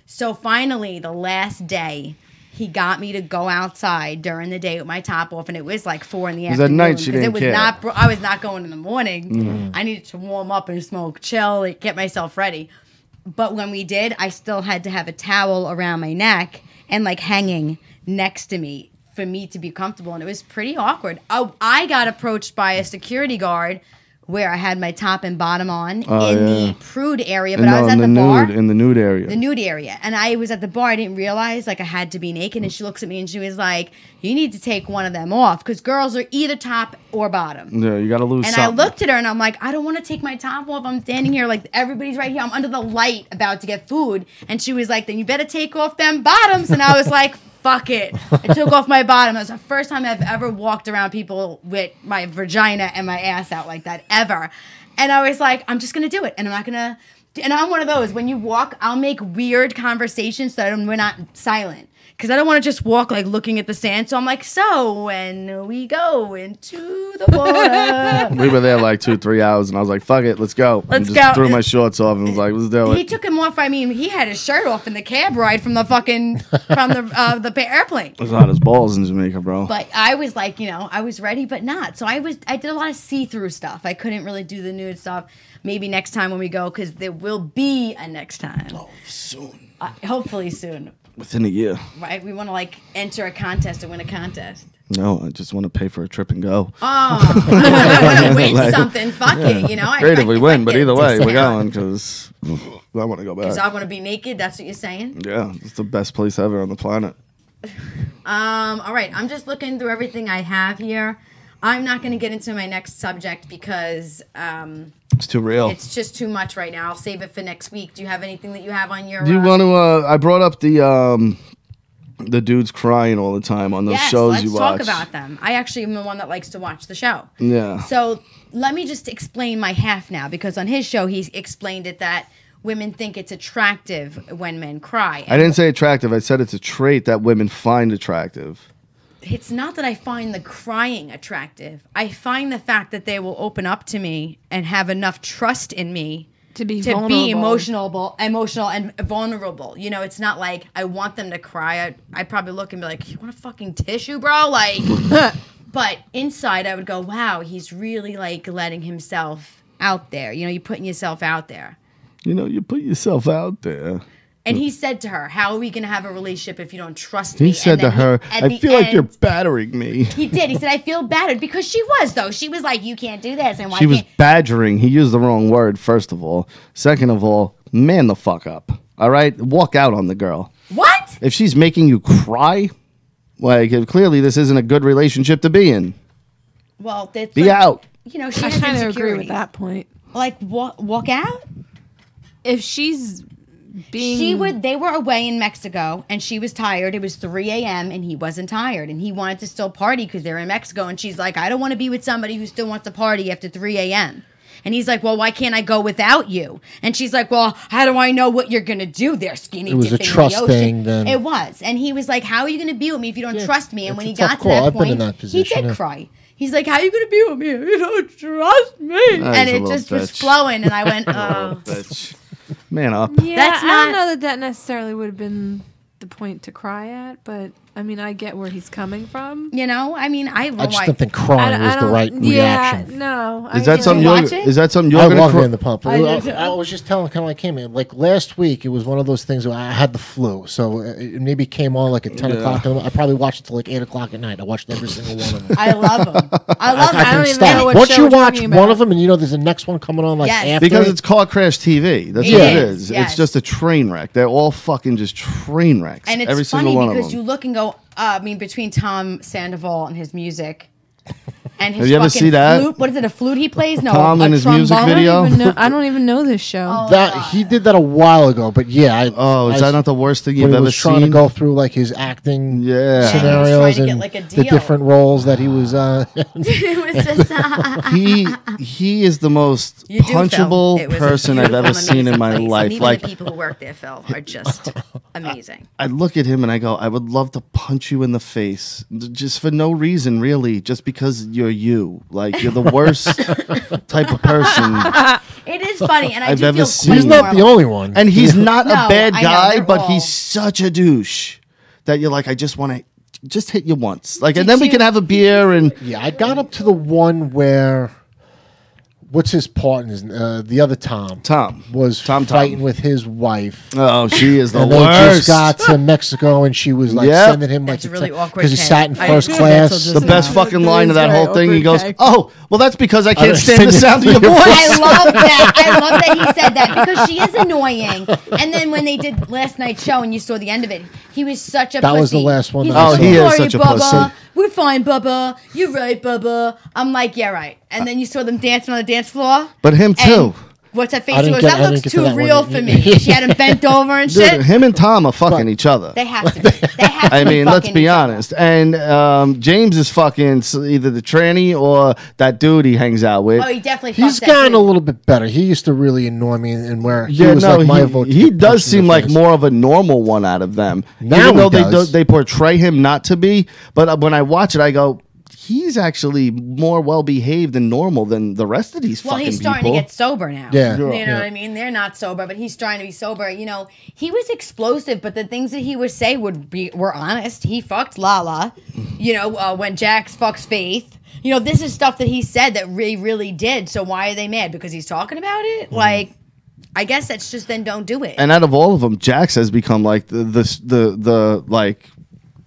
Speaker 1: So finally, the last day, he got me to go outside during the day with my top off, and it was like 4 in the
Speaker 4: was at
Speaker 1: afternoon.
Speaker 4: night she
Speaker 1: 'cause
Speaker 4: didn't
Speaker 1: it was
Speaker 4: care.
Speaker 1: not. I was not going in the morning. I needed to warm up and smoke, chill, like, get myself ready. But when we did, I still had to have a towel around my neck and like hanging next to me for me to be comfortable, and it was pretty awkward. Oh, I got approached by a security guard where I had my top and bottom on in the prude area, but I was at the bar.
Speaker 4: In the nude area.
Speaker 1: The nude area. And I was at the bar. I didn't realize like I had to be naked. And she looks at me and she was like, "You need to take one of them off because girls are either top or bottom."
Speaker 4: Yeah, you gotta lose
Speaker 1: And
Speaker 4: something.
Speaker 1: I looked at her and I'm like, "I don't want to take my top off. I'm standing here like everybody's right here. I'm under the light about to get food." And she was like, "Then you better take off them bottoms." And I was like, "Fuck it." I took off my bottom. It was the first time I've ever walked around people with my vagina and my ass out like that, ever. And I was like, I'm just going to do it. And I'm not going to... And I'm one of those, when you walk, I'll make weird conversations so that we're not silent. Because I don't want to just walk like looking at the sand. So I'm like, "So when we go into the water."
Speaker 4: We were there like 2-3 hours, and I was like, "Fuck it, let's go."
Speaker 1: Let's
Speaker 4: and just
Speaker 1: go.
Speaker 4: threw my shorts off and was like, "Let's do
Speaker 1: He
Speaker 4: it."
Speaker 1: took him off. I mean, he had his shirt off in the cab ride from the fucking, from the airplane.
Speaker 4: It's not his balls in Jamaica, bro.
Speaker 1: But I was like, I was ready, but not. So I did a lot of see-through stuff. I couldn't really do the nude stuff. Maybe next time when we go, because there will be a next time.
Speaker 4: Oh, soon.
Speaker 1: Hopefully soon.
Speaker 4: Within a year.
Speaker 1: Right? We want to like enter a contest and win a contest.
Speaker 4: No, I just want to pay for a trip and go.
Speaker 1: Oh, I want to win
Speaker 4: Like,
Speaker 1: something. Fuck it, you know.
Speaker 4: Great if we win, but either way, we're
Speaker 1: going.
Speaker 4: going because I want to go
Speaker 1: Because
Speaker 4: back.
Speaker 1: I want to be naked. That's what you're saying.
Speaker 4: Yeah, it's the best place ever on the planet.
Speaker 1: All right. I'm just looking through everything I have here. I'm not going to get into my next subject because
Speaker 4: It's too real.
Speaker 1: it's just too much right now. I'll save it for next week. Do you have anything that you have on your?
Speaker 4: Do you want to? I brought up the dudes crying all the time on those
Speaker 1: Yes,
Speaker 4: shows
Speaker 1: let's
Speaker 4: you
Speaker 1: talk
Speaker 4: watch.
Speaker 1: about them. I actually am the one that likes to watch the show.
Speaker 4: Yeah.
Speaker 1: So let me just explain my half now, because on his show he explained it that women think it's attractive when men cry.
Speaker 4: I didn't say attractive. I said it's a trait that women find attractive.
Speaker 1: It's not that I find the crying attractive. I find the fact that they will open up to me and have enough trust in me
Speaker 3: To be
Speaker 1: to
Speaker 3: vulnerable.
Speaker 1: be emotional and vulnerable. You know, it's not like I want them to cry. I'd probably look and be like, "You want a fucking tissue, bro?" Like, but inside I would go, "Wow, he's really like letting himself out there." You know, you're putting yourself out there.
Speaker 4: You know, you put yourself out there.
Speaker 1: And he said to her, "How are we going to have a relationship if you don't trust me?"
Speaker 4: He said
Speaker 1: And
Speaker 4: to
Speaker 1: then
Speaker 4: her,
Speaker 1: at
Speaker 4: "I
Speaker 1: the
Speaker 4: feel like you're
Speaker 1: end-
Speaker 4: battering me."
Speaker 1: He did. He said, "I feel battered," because she was, though. She was like, "You can't do this," and why
Speaker 4: She was
Speaker 1: can't?
Speaker 4: badgering. He used the wrong word, first of all. Second of all, man the fuck up. All right? Walk out on the girl.
Speaker 1: What?
Speaker 4: If she's making you cry, like, clearly this isn't a good relationship to be in.
Speaker 1: Well, that's
Speaker 4: Be
Speaker 1: like,
Speaker 4: out.
Speaker 1: You know, she
Speaker 3: I
Speaker 1: has
Speaker 3: kind of agree with
Speaker 1: insecurities.
Speaker 3: that point.
Speaker 1: Like, walk out.
Speaker 3: If she's being,
Speaker 1: They were away in Mexico, and she was tired. It was 3 a.m. and he wasn't tired, and he wanted to still party because they're in Mexico. And she's like, "I don't want to be with somebody who still wants to party after 3 a.m." And he's like, "Well, why can't I go without you?" And she's like, "Well, how do I know what you're gonna do there, skinny?"
Speaker 6: It was a
Speaker 1: dipping in the
Speaker 6: trust
Speaker 1: ocean?"
Speaker 6: thing then.
Speaker 1: It was, and he was like, "How are you gonna be with me if you don't trust me?" And
Speaker 6: it's
Speaker 1: when
Speaker 6: a
Speaker 1: he
Speaker 6: tough
Speaker 1: got to
Speaker 6: call.
Speaker 1: that
Speaker 6: I've been
Speaker 1: point,
Speaker 6: in that
Speaker 1: he
Speaker 6: position,
Speaker 1: did
Speaker 6: yeah.
Speaker 1: cry. He's like, "How are you gonna be with me if you don't trust me?"
Speaker 4: He's
Speaker 1: And
Speaker 4: a
Speaker 1: it
Speaker 4: little
Speaker 1: just was
Speaker 4: bitch.
Speaker 1: flowing, and I went, "Oh."
Speaker 4: Bitch. Man up.
Speaker 3: yeah,
Speaker 1: That's
Speaker 3: I
Speaker 1: not-
Speaker 3: don't know that necessarily would have been the point to cry at, but I mean, I get where he's coming from.
Speaker 1: You know, I mean,
Speaker 6: I just don't think crying was the
Speaker 3: don't-
Speaker 6: right reaction.
Speaker 3: Yeah, no.
Speaker 4: Is that something
Speaker 1: watch
Speaker 4: you're,
Speaker 1: it?
Speaker 4: is that something
Speaker 6: I
Speaker 4: you're gonna
Speaker 6: love
Speaker 4: cry?
Speaker 6: in the pump.
Speaker 1: I do too.
Speaker 6: I was just telling kind of like came in like last week. It was one of those things where I had the flu, so it maybe came on like at 10 o'clock. I probably watched it till like 8 o'clock at night. I watched every single one of them.
Speaker 1: I love him. I love him.
Speaker 3: I don't even
Speaker 6: Stop.
Speaker 3: know what
Speaker 6: Once
Speaker 3: show
Speaker 6: you
Speaker 3: we're
Speaker 6: watch
Speaker 3: talking
Speaker 6: one
Speaker 3: about.
Speaker 6: of them, and you know there's a next one coming on like
Speaker 1: Yes.
Speaker 6: after
Speaker 4: Because
Speaker 6: it.
Speaker 4: it's car crash TV. That's
Speaker 1: It
Speaker 4: what it
Speaker 1: is,
Speaker 4: is.
Speaker 1: yes.
Speaker 4: It's just a train wreck. They're all fucking just train wrecks.
Speaker 1: And it's
Speaker 4: Every
Speaker 1: funny
Speaker 4: single one of
Speaker 1: because
Speaker 4: them.
Speaker 1: you look and go, I mean, between Tom Sandoval and his music and his
Speaker 4: Have you ever
Speaker 1: fucking
Speaker 4: see that?
Speaker 1: flute. What is it, a flute he plays? No,
Speaker 4: Tom
Speaker 1: a
Speaker 4: and his music
Speaker 1: trombone?
Speaker 4: video?
Speaker 3: I don't even know this show.
Speaker 1: Oh,
Speaker 6: that
Speaker 1: God.
Speaker 6: he did that a while ago, but yeah.
Speaker 4: Oh, is that not the worst thing
Speaker 6: when
Speaker 4: you've
Speaker 6: he
Speaker 4: ever
Speaker 6: was trying
Speaker 4: seen?
Speaker 6: to go through like his acting
Speaker 4: Yeah.
Speaker 6: scenarios
Speaker 1: He was trying to get,
Speaker 6: and
Speaker 1: like, a
Speaker 6: the
Speaker 1: deal.
Speaker 6: different roles that he was.
Speaker 1: It was just,
Speaker 4: he is the most
Speaker 1: You do, Phil.
Speaker 4: punchable
Speaker 1: It was a
Speaker 4: person I've ever
Speaker 1: beautiful,
Speaker 4: seen in
Speaker 1: amazing
Speaker 4: my
Speaker 1: place. And
Speaker 4: life.
Speaker 1: even
Speaker 4: Like,
Speaker 1: the people who work there, Phil, are just amazing.
Speaker 4: I look at him and I go, I would love to punch you in the face, just for no reason, really, just because you're you. Like, you're the worst type of person.
Speaker 1: It is funny, and I
Speaker 4: I've
Speaker 1: do
Speaker 4: ever
Speaker 1: feel
Speaker 4: seen-
Speaker 1: quite
Speaker 6: He's not the
Speaker 1: normal.
Speaker 6: only one.
Speaker 4: And he's not
Speaker 1: No,
Speaker 4: a bad
Speaker 1: I know,
Speaker 4: guy,
Speaker 1: they're
Speaker 4: but
Speaker 1: all-
Speaker 4: he's such a douche that you're like, I just want to just hit you once. Like, and
Speaker 1: Did
Speaker 4: then we
Speaker 1: you-
Speaker 4: can have a beer and
Speaker 6: Yeah, I got up to the one where what's his partner's the other Tom was
Speaker 4: Tom.
Speaker 6: fighting with his wife.
Speaker 4: Oh, she is the
Speaker 6: And they
Speaker 4: worst.
Speaker 6: just got to Mexico, and she was like
Speaker 4: Yep.
Speaker 6: sending him like
Speaker 1: That's a really awkward
Speaker 6: because he
Speaker 1: case.
Speaker 6: sat in
Speaker 1: I
Speaker 6: first
Speaker 1: didn't-
Speaker 6: class.
Speaker 1: That's
Speaker 4: The best fucking line of that whole thing. He goes,
Speaker 3: awkward,
Speaker 4: "Oh, well, that's because I can't
Speaker 6: don't
Speaker 4: stand the
Speaker 6: sing
Speaker 4: sound of
Speaker 6: it.
Speaker 4: your voice."
Speaker 1: I love that. I love that he said that because she is annoying. And then when they did last night's show and you saw the end of it, he was such a
Speaker 6: That
Speaker 1: pussy.
Speaker 6: was the last one
Speaker 1: He's
Speaker 6: that I
Speaker 1: like,
Speaker 6: saw.
Speaker 4: Oh, he is
Speaker 1: "Sorry,
Speaker 4: such a
Speaker 1: Bubba.
Speaker 4: pussy.
Speaker 1: We're fine, Bubba. You're right, Bubba." I'm like, "Yeah, right." And then you saw them dancing on the dance floor.
Speaker 4: But him
Speaker 1: And
Speaker 4: too.
Speaker 1: what's that face?
Speaker 6: I
Speaker 1: He
Speaker 6: didn't
Speaker 1: goes,
Speaker 6: get- I
Speaker 1: "That
Speaker 6: didn't
Speaker 1: looks
Speaker 6: get to
Speaker 1: too
Speaker 6: that one.
Speaker 1: real for me." She had him bent over and
Speaker 4: Dude,
Speaker 1: shit.
Speaker 4: him and Tom are fucking each other.
Speaker 1: They have to be. They have to
Speaker 4: I
Speaker 1: be
Speaker 4: mean, let's
Speaker 1: fucking
Speaker 4: be
Speaker 1: each other.
Speaker 4: honest. And James is fucking either the tranny or that dude he hangs out with.
Speaker 1: Oh, he definitely
Speaker 6: He's
Speaker 1: fucked that
Speaker 6: gotten a
Speaker 1: dude.
Speaker 6: little bit better. He used to really annoy me, and where he
Speaker 4: Yeah,
Speaker 6: was
Speaker 4: no,
Speaker 6: like my
Speaker 4: he,
Speaker 6: vote.
Speaker 4: he does seem like more of a normal one out of them.
Speaker 6: Now
Speaker 4: Even though
Speaker 6: he does.
Speaker 4: they portray him not to be. But when I watch it, I go, he's actually more well behaved and normal than the rest of these
Speaker 1: Well,
Speaker 4: fucking
Speaker 1: he's starting
Speaker 4: people.
Speaker 1: to get sober now.
Speaker 6: Yeah.
Speaker 1: You know
Speaker 6: Yeah.
Speaker 1: what I mean? They're not sober, but he's trying to be sober. You know, he was explosive, but the things that he would say were honest. He fucked Lala. You know, when Jax fucks Faith. You know, this is stuff that he said that really did. So why are they mad? Because he's talking about it? Like, I guess that's just then don't do it.
Speaker 4: And out of all of them, Jax has become like the like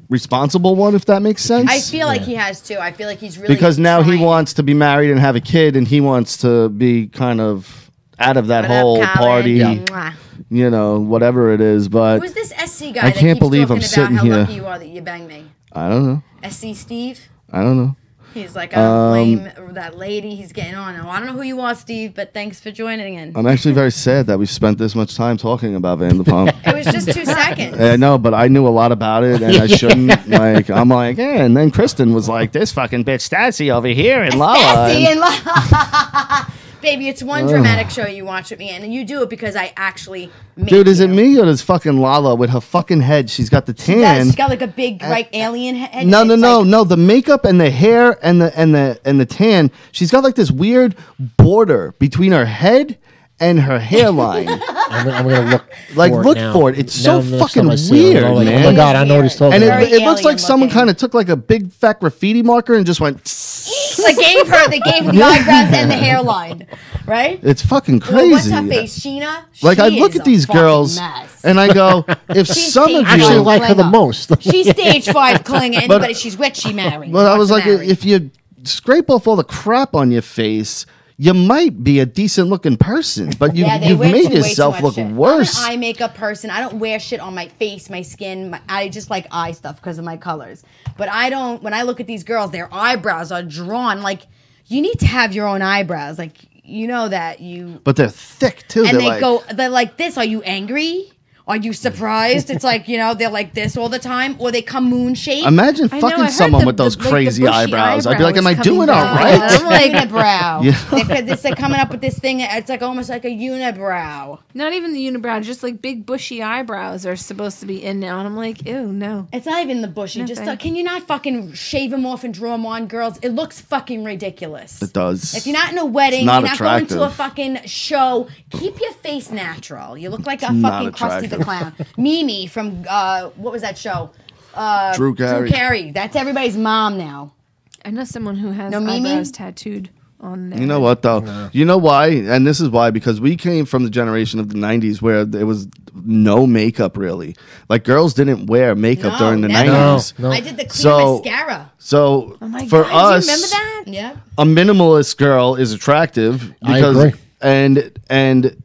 Speaker 4: responsible one, if that makes sense.
Speaker 1: I feel like he has too. I feel like he's really
Speaker 4: because now he
Speaker 1: trying.
Speaker 4: wants to be married and have a kid, and he wants to be kind of out of that
Speaker 1: What up,
Speaker 4: whole
Speaker 1: Colin?
Speaker 4: party,
Speaker 1: Mwah.
Speaker 4: you know, whatever it is. But
Speaker 1: Who's this SC guy
Speaker 4: I
Speaker 1: that
Speaker 4: can't
Speaker 1: keeps
Speaker 4: believe
Speaker 1: talking
Speaker 4: I'm
Speaker 1: about
Speaker 4: sitting
Speaker 1: how
Speaker 4: here.
Speaker 1: lucky you are that you banged me?
Speaker 4: I don't know.
Speaker 1: SC Steve?
Speaker 4: I don't know.
Speaker 1: He's like, I don't blame that lady. He's getting on. I don't know who you are, Steve, but thanks for joining in.
Speaker 4: I'm actually very sad that we spent this much time talking about Vanderpump.
Speaker 1: It was just 2 seconds.
Speaker 4: I know, but I knew a lot about it, and I shouldn't. Like, I'm like, yeah. And then Kristen was like, "This fucking bitch Stassi over here in Lala."
Speaker 1: Stassi and La- Baby, it's one dramatic show you watch with me, and you do it because I actually make
Speaker 4: Dude, is it
Speaker 1: you.
Speaker 4: me or does fucking Lala with her fucking head? She's got the tan.
Speaker 1: She's got like a big, like alien head.
Speaker 4: No,
Speaker 1: It's like-
Speaker 4: no. The makeup and the hair and the tan. She's got like this weird border between her head and her hairline.
Speaker 6: I'm gonna look.
Speaker 4: Like,
Speaker 6: for
Speaker 4: look
Speaker 6: it now.
Speaker 4: for it. It's
Speaker 6: Now
Speaker 4: so
Speaker 6: next
Speaker 4: fucking
Speaker 6: time I see it, I'm
Speaker 4: weird,
Speaker 6: like,
Speaker 4: man.
Speaker 6: Oh my god, I know what he's talking
Speaker 4: And
Speaker 6: about.
Speaker 1: Very
Speaker 4: it looks like
Speaker 1: alien
Speaker 4: someone
Speaker 1: looking.
Speaker 4: kind of took like a big fat graffiti marker and just went.
Speaker 1: They gave her the eyebrows and the hairline, right?
Speaker 4: It's fucking
Speaker 1: Well,
Speaker 4: crazy.
Speaker 1: what's her face, Sheena?
Speaker 4: Like,
Speaker 1: She
Speaker 4: I look
Speaker 1: is
Speaker 4: at
Speaker 1: a
Speaker 4: these
Speaker 1: fucking
Speaker 4: girls
Speaker 1: mess.
Speaker 4: and I go, if
Speaker 1: She's
Speaker 4: some of
Speaker 1: taking
Speaker 6: I actually
Speaker 4: you,
Speaker 6: like her the
Speaker 1: Cling up.
Speaker 6: most.
Speaker 1: She's stage 5 clinging. Anybody she's with, she married.
Speaker 4: but I was like,
Speaker 1: Married.
Speaker 4: if you scrape off all the crap on your face, you might be a decent looking person, but
Speaker 1: they
Speaker 4: you've
Speaker 1: wear
Speaker 4: made
Speaker 1: way
Speaker 4: yourself
Speaker 1: too
Speaker 4: look
Speaker 1: much shit.
Speaker 4: worse.
Speaker 1: I'm an eye makeup person. I don't wear shit on my face, my skin. I just like eye stuff because of my colors. But I don't. When I look at these girls, their eyebrows are drawn. Like, you need to have your own eyebrows. Like, you know that you.
Speaker 4: But they're thick too.
Speaker 1: And
Speaker 4: they're
Speaker 1: they
Speaker 4: like,
Speaker 1: go. They're like this. Are you angry? Are you surprised? It's like, they're like this all the time, or they come moon shaped.
Speaker 4: Imagine
Speaker 3: I know, I
Speaker 4: fucking
Speaker 3: heard
Speaker 4: someone
Speaker 3: the-
Speaker 4: with those
Speaker 3: the- like, the
Speaker 4: crazy
Speaker 3: bushy
Speaker 4: eyebrows. I'd be like, am I
Speaker 3: eyebrows
Speaker 4: doing
Speaker 3: coming
Speaker 4: all
Speaker 3: down.
Speaker 4: right?
Speaker 3: I'm like-
Speaker 1: unibrow.
Speaker 4: Yeah.
Speaker 1: They're coming up with this thing. It's like almost like a unibrow.
Speaker 3: Not even the unibrow, just like big bushy eyebrows are supposed to be in now. And I'm like, ew, no.
Speaker 1: It's not even the bushy.
Speaker 3: No
Speaker 1: Just
Speaker 3: thanks.
Speaker 1: can you not fucking shave them off and draw them on, girls? It looks fucking ridiculous.
Speaker 4: It does.
Speaker 1: If you're not in a wedding,
Speaker 4: It's not
Speaker 1: you're not going to a
Speaker 4: attractive.
Speaker 1: fucking show. Keep your face natural. You look like a
Speaker 4: not
Speaker 1: fucking Krusty the
Speaker 4: attractive.
Speaker 1: Clown. Mimi from what was that show?
Speaker 4: Drew Carey.
Speaker 1: Drew Carey. That's everybody's mom now.
Speaker 3: I know someone who has
Speaker 1: No, Mimi?
Speaker 3: eyebrows tattooed on there.
Speaker 4: You know what though? You know why? And this is why, because we came from the generation of the 90s where there was no makeup really. Like, girls didn't wear makeup
Speaker 1: No,
Speaker 4: during the
Speaker 1: never.
Speaker 4: 90s.
Speaker 6: No.
Speaker 1: I did the clear
Speaker 4: So-
Speaker 1: mascara.
Speaker 4: So
Speaker 3: Oh my
Speaker 4: for
Speaker 3: God,
Speaker 4: us,
Speaker 3: do you remember that?
Speaker 1: Yeah.
Speaker 4: a minimalist girl is attractive
Speaker 6: I
Speaker 4: because
Speaker 6: agree.
Speaker 4: and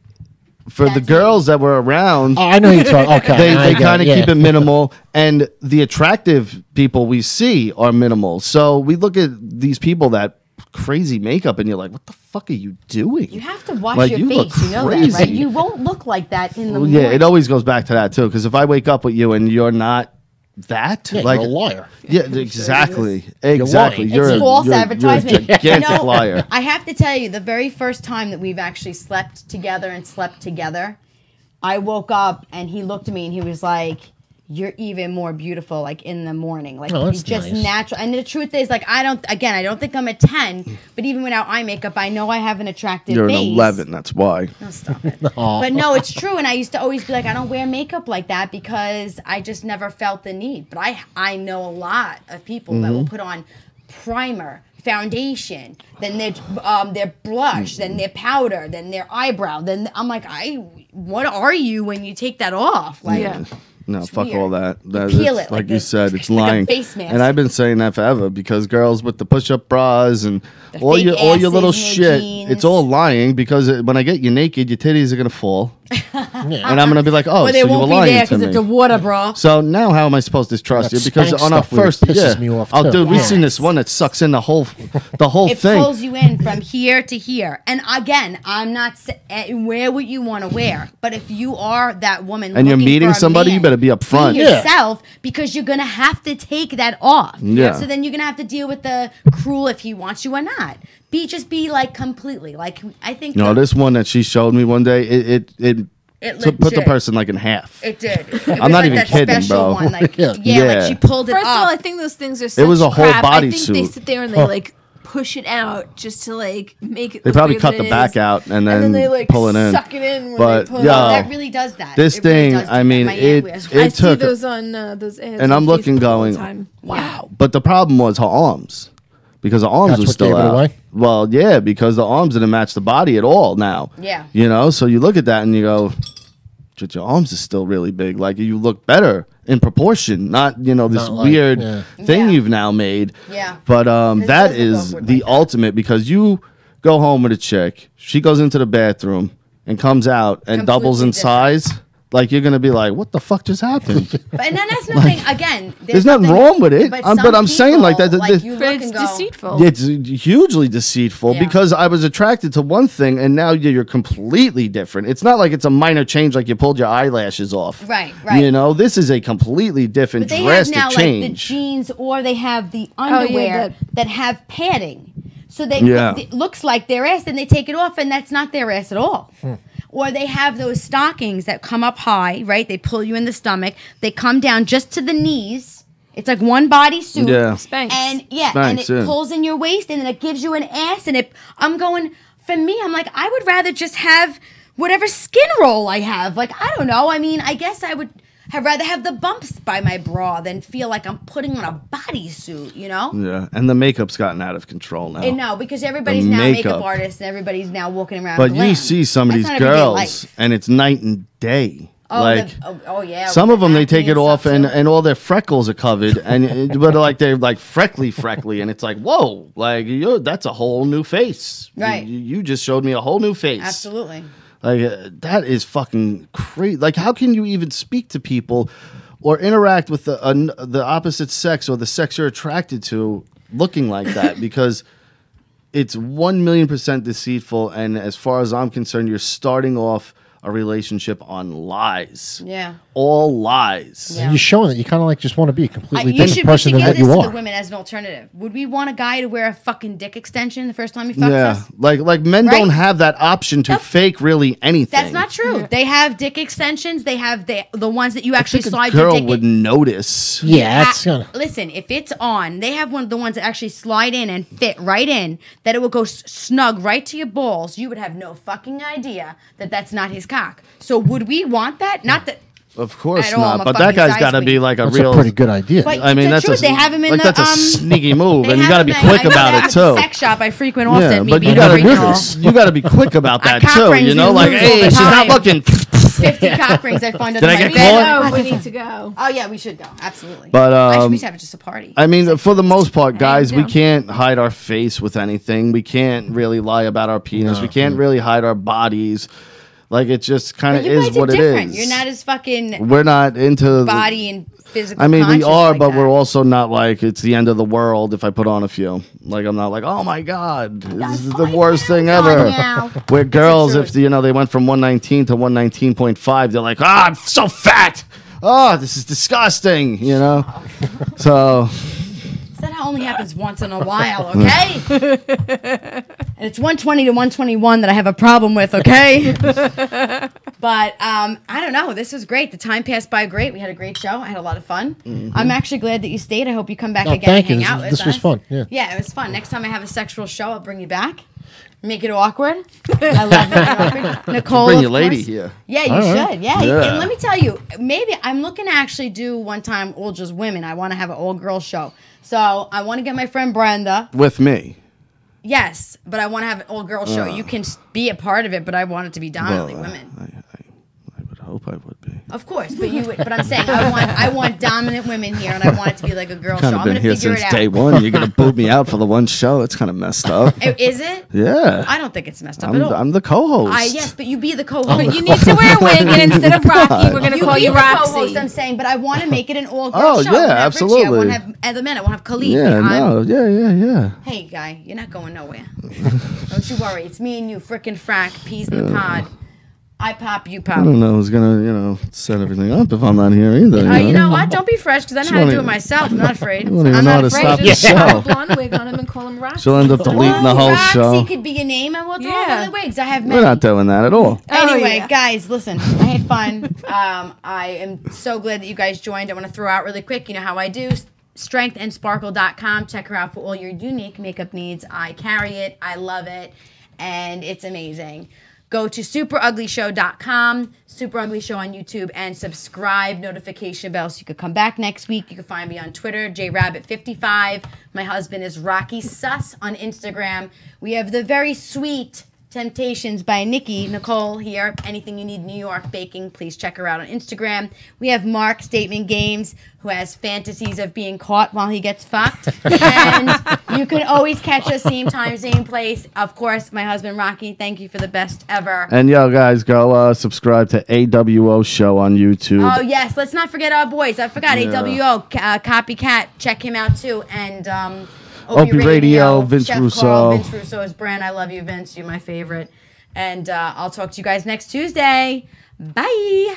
Speaker 4: for the
Speaker 1: That's
Speaker 4: girls that were around,
Speaker 6: Oh, I know you're talking. Okay,
Speaker 4: they
Speaker 6: I get
Speaker 4: kind of
Speaker 6: yeah.
Speaker 4: keep it minimal, and the attractive people we see are minimal. So we look at these people that crazy makeup, and you're like, what the fuck are you doing?
Speaker 1: You have to wash
Speaker 4: Like,
Speaker 1: your
Speaker 4: you look
Speaker 1: face. You know that, right?
Speaker 4: crazy.
Speaker 1: You won't look like that in the
Speaker 4: Well,
Speaker 1: morning.
Speaker 4: yeah, it always goes back to that too. Because if I wake up with you and you're not that,
Speaker 6: Yeah,
Speaker 4: like
Speaker 6: you're a liar.
Speaker 4: yeah, exactly, exactly.
Speaker 6: lying.
Speaker 4: You're
Speaker 1: It's
Speaker 4: a,
Speaker 1: false
Speaker 4: you're,
Speaker 1: advertisement.
Speaker 4: You're a gigantic
Speaker 1: You know,
Speaker 4: liar.
Speaker 1: I have to tell you, the very first time that we've actually slept together, I woke up and he looked at me and he was like, "You're even more beautiful, like in the morning, like
Speaker 6: Oh, that's
Speaker 1: just
Speaker 6: nice.
Speaker 1: natural." And the truth is, like, I don't think I'm a 10, but even without eye makeup, I know I have an attractive
Speaker 4: You're an
Speaker 1: face.
Speaker 4: 11. That's why.
Speaker 1: Oh, stop it. But no, it's true. And I used to always be like, I don't wear makeup like that because I just never felt the need. But I know a lot of people that will put on primer, foundation, then their blush, then their powder, then their eyebrow. Then I'm like, what are you when you take that off? Like,
Speaker 3: Yeah.
Speaker 4: No,
Speaker 1: It's
Speaker 4: fuck
Speaker 1: weird.
Speaker 4: all that. That
Speaker 1: peel
Speaker 4: it's
Speaker 1: it
Speaker 4: like
Speaker 1: like
Speaker 4: you
Speaker 1: a-
Speaker 4: said, it's
Speaker 1: like a
Speaker 4: lying.
Speaker 1: face mask.
Speaker 4: And I've been saying that forever because girls with the push-up bras and
Speaker 1: The
Speaker 4: all
Speaker 1: fake
Speaker 4: your little
Speaker 1: asses in their
Speaker 4: shit,
Speaker 1: jeans.
Speaker 4: it's all lying because when I get you naked, your titties are gonna fall, and I'm gonna be like, oh,
Speaker 1: Or
Speaker 4: so
Speaker 1: they
Speaker 4: you were
Speaker 1: won't be
Speaker 4: lying
Speaker 1: there
Speaker 4: to
Speaker 1: because
Speaker 4: me.
Speaker 1: it's a water bra.
Speaker 4: So now, how am I supposed to trust
Speaker 6: That
Speaker 4: you? Because
Speaker 6: spank
Speaker 4: on our
Speaker 6: stuff really
Speaker 4: first,
Speaker 6: pisses me off,
Speaker 4: oh,
Speaker 6: too.
Speaker 4: dude, we've
Speaker 1: Yes.
Speaker 4: seen this one that sucks in the whole
Speaker 1: It
Speaker 4: thing.
Speaker 1: pulls you in from here to here. And again, I'm not wear what you want to wear. But if you are that woman
Speaker 4: And you're
Speaker 1: looking
Speaker 4: meeting
Speaker 1: for a
Speaker 4: somebody, you
Speaker 1: man,
Speaker 4: better be upfront.
Speaker 1: Be
Speaker 6: Yeah.
Speaker 1: yourself because you're gonna have to take that off.
Speaker 4: Yeah.
Speaker 1: So then you're gonna have to deal with the cruel if he wants you or not. Be like completely like I think.
Speaker 4: No, this one that she showed me one day, it
Speaker 1: It
Speaker 4: put the
Speaker 1: legit.
Speaker 4: person like in half.
Speaker 1: It did. It
Speaker 4: I'm
Speaker 1: was
Speaker 4: not
Speaker 1: like
Speaker 4: even
Speaker 1: that
Speaker 4: kidding,
Speaker 1: special
Speaker 4: bro.
Speaker 1: One, like,
Speaker 6: Yeah.
Speaker 1: yeah,
Speaker 4: Yeah.
Speaker 1: like she pulled it
Speaker 3: First
Speaker 1: up.
Speaker 3: of all, I think those things are such
Speaker 4: was a whole
Speaker 3: crap. I think they
Speaker 4: bodysuit.
Speaker 3: sit there and they like push it out just to like make it.
Speaker 4: They
Speaker 3: look
Speaker 4: probably
Speaker 3: bigger
Speaker 4: cut
Speaker 3: than
Speaker 4: the
Speaker 3: it
Speaker 4: back
Speaker 3: is.
Speaker 4: out and
Speaker 3: And
Speaker 4: then
Speaker 3: then they like
Speaker 4: pull it in.
Speaker 3: suck it in when
Speaker 4: But,
Speaker 3: they pull it
Speaker 4: yo,
Speaker 3: out.
Speaker 1: that really does that.
Speaker 4: This
Speaker 1: It really
Speaker 4: thing,
Speaker 1: does do
Speaker 4: I
Speaker 1: that.
Speaker 4: mean,
Speaker 1: My
Speaker 4: it
Speaker 1: aunt wears
Speaker 3: I
Speaker 4: it
Speaker 3: see
Speaker 4: took,
Speaker 3: those on those ads.
Speaker 4: and
Speaker 3: on
Speaker 4: I'm looking,
Speaker 3: Facebook all the
Speaker 4: going,
Speaker 3: time.
Speaker 4: wow. But the problem was her arms, because the arms
Speaker 6: That's
Speaker 4: were
Speaker 6: what
Speaker 4: still
Speaker 6: gave it
Speaker 4: out.
Speaker 6: away?
Speaker 4: Well, yeah, because the arms didn't match the body at all. Now,
Speaker 1: Yeah.
Speaker 4: So you look at that and you go, "But your arms are still really big. Like, you look better in proportion, not this
Speaker 6: Not like-
Speaker 4: weird
Speaker 6: yeah.
Speaker 4: thing
Speaker 1: Yeah.
Speaker 4: you've now made.
Speaker 1: Yeah.
Speaker 4: But that
Speaker 1: doesn't
Speaker 4: is
Speaker 1: go for it
Speaker 4: the
Speaker 1: like that.
Speaker 4: ultimate, because you go home with a chick, she goes into the bathroom and comes out and doubles in
Speaker 1: Completely different.
Speaker 4: size. Like, you're gonna be like, what the fuck just happened?
Speaker 1: But and then that's nothing. Again,
Speaker 4: There's nothing wrong with it,
Speaker 1: But
Speaker 4: but I'm saying, like, that-
Speaker 1: you
Speaker 3: But
Speaker 1: look
Speaker 3: it's
Speaker 1: and go,
Speaker 3: deceitful.
Speaker 4: It's hugely deceitful
Speaker 1: Yeah.
Speaker 4: because I was attracted to one thing and now you're completely different. It's not like it's a minor change, like you pulled your eyelashes off.
Speaker 1: Right, right.
Speaker 4: This is a completely different,
Speaker 1: But they have
Speaker 4: drastic
Speaker 1: now
Speaker 4: change.
Speaker 1: like the jeans, or they have the
Speaker 3: Oh, yeah,
Speaker 1: underwear that have padding. So they
Speaker 4: Yeah.
Speaker 1: it looks like their ass, and they take it off, and that's not their ass at all. Or they have those stockings that come up high, right? They pull you in the stomach. They come down just to the knees. It's like one bodysuit.
Speaker 4: Yeah.
Speaker 3: Spanx.
Speaker 1: And
Speaker 4: Spanx,
Speaker 1: and it
Speaker 4: yeah.
Speaker 1: pulls in your waist, and then it gives you an ass, and I'm going, for me, I'm like, I would rather just have whatever skin roll I have. Like, I don't know. I mean, I guess I would have rather have the bumps by my bra than feel like I'm putting on a bodysuit,
Speaker 4: Yeah, and the makeup's gotten out of control now.
Speaker 1: And no, because everybody's now makeup artists and everybody's now walking around.
Speaker 4: But
Speaker 1: glam.
Speaker 4: you see some of
Speaker 1: That's
Speaker 4: these
Speaker 1: not everyday
Speaker 4: girls,
Speaker 1: life.
Speaker 4: and it's night and day.
Speaker 1: Oh,
Speaker 4: like
Speaker 1: yeah.
Speaker 4: some
Speaker 1: with
Speaker 4: of them,
Speaker 1: the
Speaker 4: they take
Speaker 1: acne
Speaker 4: it off,
Speaker 1: stuff,
Speaker 4: and,
Speaker 1: too.
Speaker 4: and all their freckles are covered, and but like they're like freckly, and it's like, whoa, like that's a whole new face.
Speaker 1: Right.
Speaker 4: You just showed me a whole new face.
Speaker 1: Absolutely.
Speaker 4: Like that is fucking crazy. Like, how can you even speak to people or interact with the opposite sex or the sex you're attracted to looking like that? Because it's 1,000,000% deceitful, and as far as I'm concerned, you're starting off a relationship on lies.
Speaker 1: Yeah.
Speaker 4: All lies.
Speaker 1: Yeah.
Speaker 6: You're showing that you kind of like just want to be a completely
Speaker 1: You
Speaker 6: different
Speaker 1: should,
Speaker 6: person
Speaker 1: give
Speaker 6: than what
Speaker 1: this
Speaker 6: you
Speaker 1: to
Speaker 6: are.
Speaker 1: the women as an alternative. Would we want a guy to wear a fucking dick extension the first time he fucks
Speaker 4: Yeah,
Speaker 1: us?
Speaker 4: like men
Speaker 1: Right?
Speaker 4: don't have that option to fake really anything.
Speaker 1: That's not true. They have dick extensions. They have the ones that you actually
Speaker 4: I think
Speaker 1: slide
Speaker 4: a
Speaker 1: your
Speaker 4: girl
Speaker 1: dick
Speaker 4: would
Speaker 1: in.
Speaker 4: notice.
Speaker 6: Yeah, that's gonna.
Speaker 1: Listen, if it's on, they have one of the ones that actually slide in and fit right in, that it will go snug right to your balls. You would have no fucking idea that that's not his cock. So would we want that? Not that.
Speaker 4: Of course
Speaker 1: At all, I'm
Speaker 4: not.
Speaker 1: a
Speaker 4: But that
Speaker 1: fucking
Speaker 4: guy's
Speaker 1: size
Speaker 4: got to
Speaker 1: queen.
Speaker 4: be like a
Speaker 6: That's
Speaker 4: real.
Speaker 6: a pretty good idea.
Speaker 1: But
Speaker 4: I mean,
Speaker 1: the
Speaker 4: that's
Speaker 1: truth,
Speaker 4: a
Speaker 1: they have him in
Speaker 4: like
Speaker 1: the
Speaker 4: that's a sneaky move,
Speaker 1: they
Speaker 4: and you
Speaker 1: have
Speaker 4: got to be
Speaker 1: him
Speaker 4: quick
Speaker 1: I know
Speaker 4: about
Speaker 1: they
Speaker 4: it
Speaker 1: have
Speaker 4: too.
Speaker 1: the sex shop I frequent often.
Speaker 4: Yeah,
Speaker 1: me
Speaker 4: but you
Speaker 1: being
Speaker 4: got to
Speaker 1: original.
Speaker 4: you got to be quick about that
Speaker 1: cock
Speaker 4: too.
Speaker 1: rings
Speaker 4: You know,
Speaker 1: you
Speaker 4: like,
Speaker 1: lose all
Speaker 4: hey,
Speaker 1: the
Speaker 4: she's not
Speaker 1: time.
Speaker 4: looking.
Speaker 1: 50 cock rings I find under
Speaker 4: Did I
Speaker 1: my
Speaker 4: get
Speaker 1: bed.
Speaker 4: caught?
Speaker 3: Oh, we need to go.
Speaker 1: Oh yeah, we should go. Absolutely.
Speaker 4: But,
Speaker 1: we should have just a party.
Speaker 4: I mean, for the most part, guys, we
Speaker 3: down.
Speaker 4: can't hide our face with anything. We can't really lie about our penis. We can't really hide our bodies. Like, it just kind of
Speaker 1: you
Speaker 4: is
Speaker 1: guys are
Speaker 4: what it
Speaker 1: different.
Speaker 4: is.
Speaker 1: You're not as fucking
Speaker 4: We're not into
Speaker 1: body and physical.
Speaker 4: I mean, we
Speaker 1: conscious
Speaker 4: are,
Speaker 1: like
Speaker 4: but
Speaker 1: that.
Speaker 4: we're also not like it's the end of the world if I put on a few. Like, I'm not like, oh my god, this is the worst thing ever. Where girls, if they went from 119 to 119.5, they're like, I'm so fat. Oh, this is disgusting. So
Speaker 1: That only happens once in a while, okay? And it's 120 to 121 that I have a problem with, okay? But I don't know. This was great. The time passed by great. We had a great show. I had a lot of fun. I'm actually glad that you stayed. I hope you come back
Speaker 6: No,
Speaker 1: again and
Speaker 6: thank you.
Speaker 1: hang
Speaker 6: This
Speaker 1: out
Speaker 6: was-
Speaker 1: with
Speaker 6: this
Speaker 1: us.
Speaker 6: was fun, yeah.
Speaker 1: Yeah, it was fun. Next time I have a sexual show, I'll bring you back. Make it awkward. I love it. Awkward. Nicole,
Speaker 4: bring
Speaker 1: of
Speaker 4: your lady
Speaker 1: course.
Speaker 4: here.
Speaker 1: Yeah, you
Speaker 6: All right.
Speaker 1: should. Yeah.
Speaker 4: Yeah.
Speaker 1: And let me tell you, maybe I'm looking to actually do one time all just women. I want to have an all girl show. So I want to get my friend Brenda.
Speaker 4: with me.
Speaker 1: Yes, but I want to have an all girl show. You can be a part of it, but I want it to be dominantly
Speaker 4: Well,
Speaker 1: women.
Speaker 4: I would hope I would be.
Speaker 1: Of course, but I'm saying I want dominant women here, and I want it to be like a girl show.
Speaker 4: Kind
Speaker 1: I'm
Speaker 4: of been
Speaker 1: gonna
Speaker 4: here
Speaker 1: figure
Speaker 4: since
Speaker 1: it out.
Speaker 4: day one. You're gonna boot me out for the one show. It's kind of messed up.
Speaker 1: Is it?
Speaker 4: Yeah,
Speaker 1: I don't think it's messed up at all.
Speaker 4: I'm the co-host.
Speaker 1: Yes, but you be the co-host.
Speaker 3: But you need to wear a wig, and instead of Rocky, we're gonna
Speaker 1: You
Speaker 3: call
Speaker 1: be
Speaker 3: you
Speaker 1: the co-host,
Speaker 3: Roxy.
Speaker 1: I'm saying, but I want to make it an all-girl
Speaker 4: Oh,
Speaker 1: show.
Speaker 4: yeah,
Speaker 1: I wanna have Richie, I
Speaker 4: absolutely.
Speaker 1: want to have other men. I want to have Khalid.
Speaker 4: Yeah, no, yeah.
Speaker 1: Hey, guy, you're not going nowhere. Don't you worry. It's me and you, frickin' frack, peas in the pod. I pop, you pop.
Speaker 4: I don't know who's gonna, set everything up if I'm not here either.
Speaker 1: You know what? Don't be fresh, because I know how to do it myself. I'm not afraid.
Speaker 4: won't even
Speaker 1: I'm
Speaker 4: know
Speaker 1: not
Speaker 4: how to
Speaker 1: afraid.
Speaker 4: stop the
Speaker 3: Just put a
Speaker 4: show.
Speaker 3: blonde wig on him and call him Roxy.
Speaker 4: She'll end up deleting the whole
Speaker 1: Roxy
Speaker 4: show.
Speaker 1: could be your name, and we'll throw
Speaker 3: Yeah.
Speaker 1: on the wigs. I have
Speaker 4: We're
Speaker 1: many.
Speaker 4: not doing that at all.
Speaker 1: Anyway,
Speaker 3: yeah.
Speaker 1: guys, listen. I had fun. I am so glad that you guys joined. I want to throw out really quick. You know how I do. StrengthandSparkle.com. Check her out for all your unique makeup needs. I carry it. I love it. And it's amazing. Go to SuperUglyshow.com, Super Ugly Show on YouTube, and subscribe, notification bell, so you could come back next week. You can find me on Twitter, JRabbit55. My husband is Rocky Sus on Instagram. We have the very sweet Temptations by Nicole here. Anything you need New York baking, please check her out on Instagram. We have Mark Statement Games, who has fantasies of being caught while he gets fucked. And you can always catch us same time, same place. Of course, my husband Rocky, thank you for the best ever.
Speaker 4: And yo, guys, go subscribe to AWO Show on YouTube.
Speaker 1: Oh, yes. Let's not forget our boys. I forgot AWO, Copycat. Check him out, too. And Opie Radio,
Speaker 4: Vince
Speaker 1: Chef
Speaker 4: Russo.
Speaker 1: Carl, Vince Russo's brand. I love you, Vince. You're my favorite. And I'll talk to you guys next Tuesday. Bye.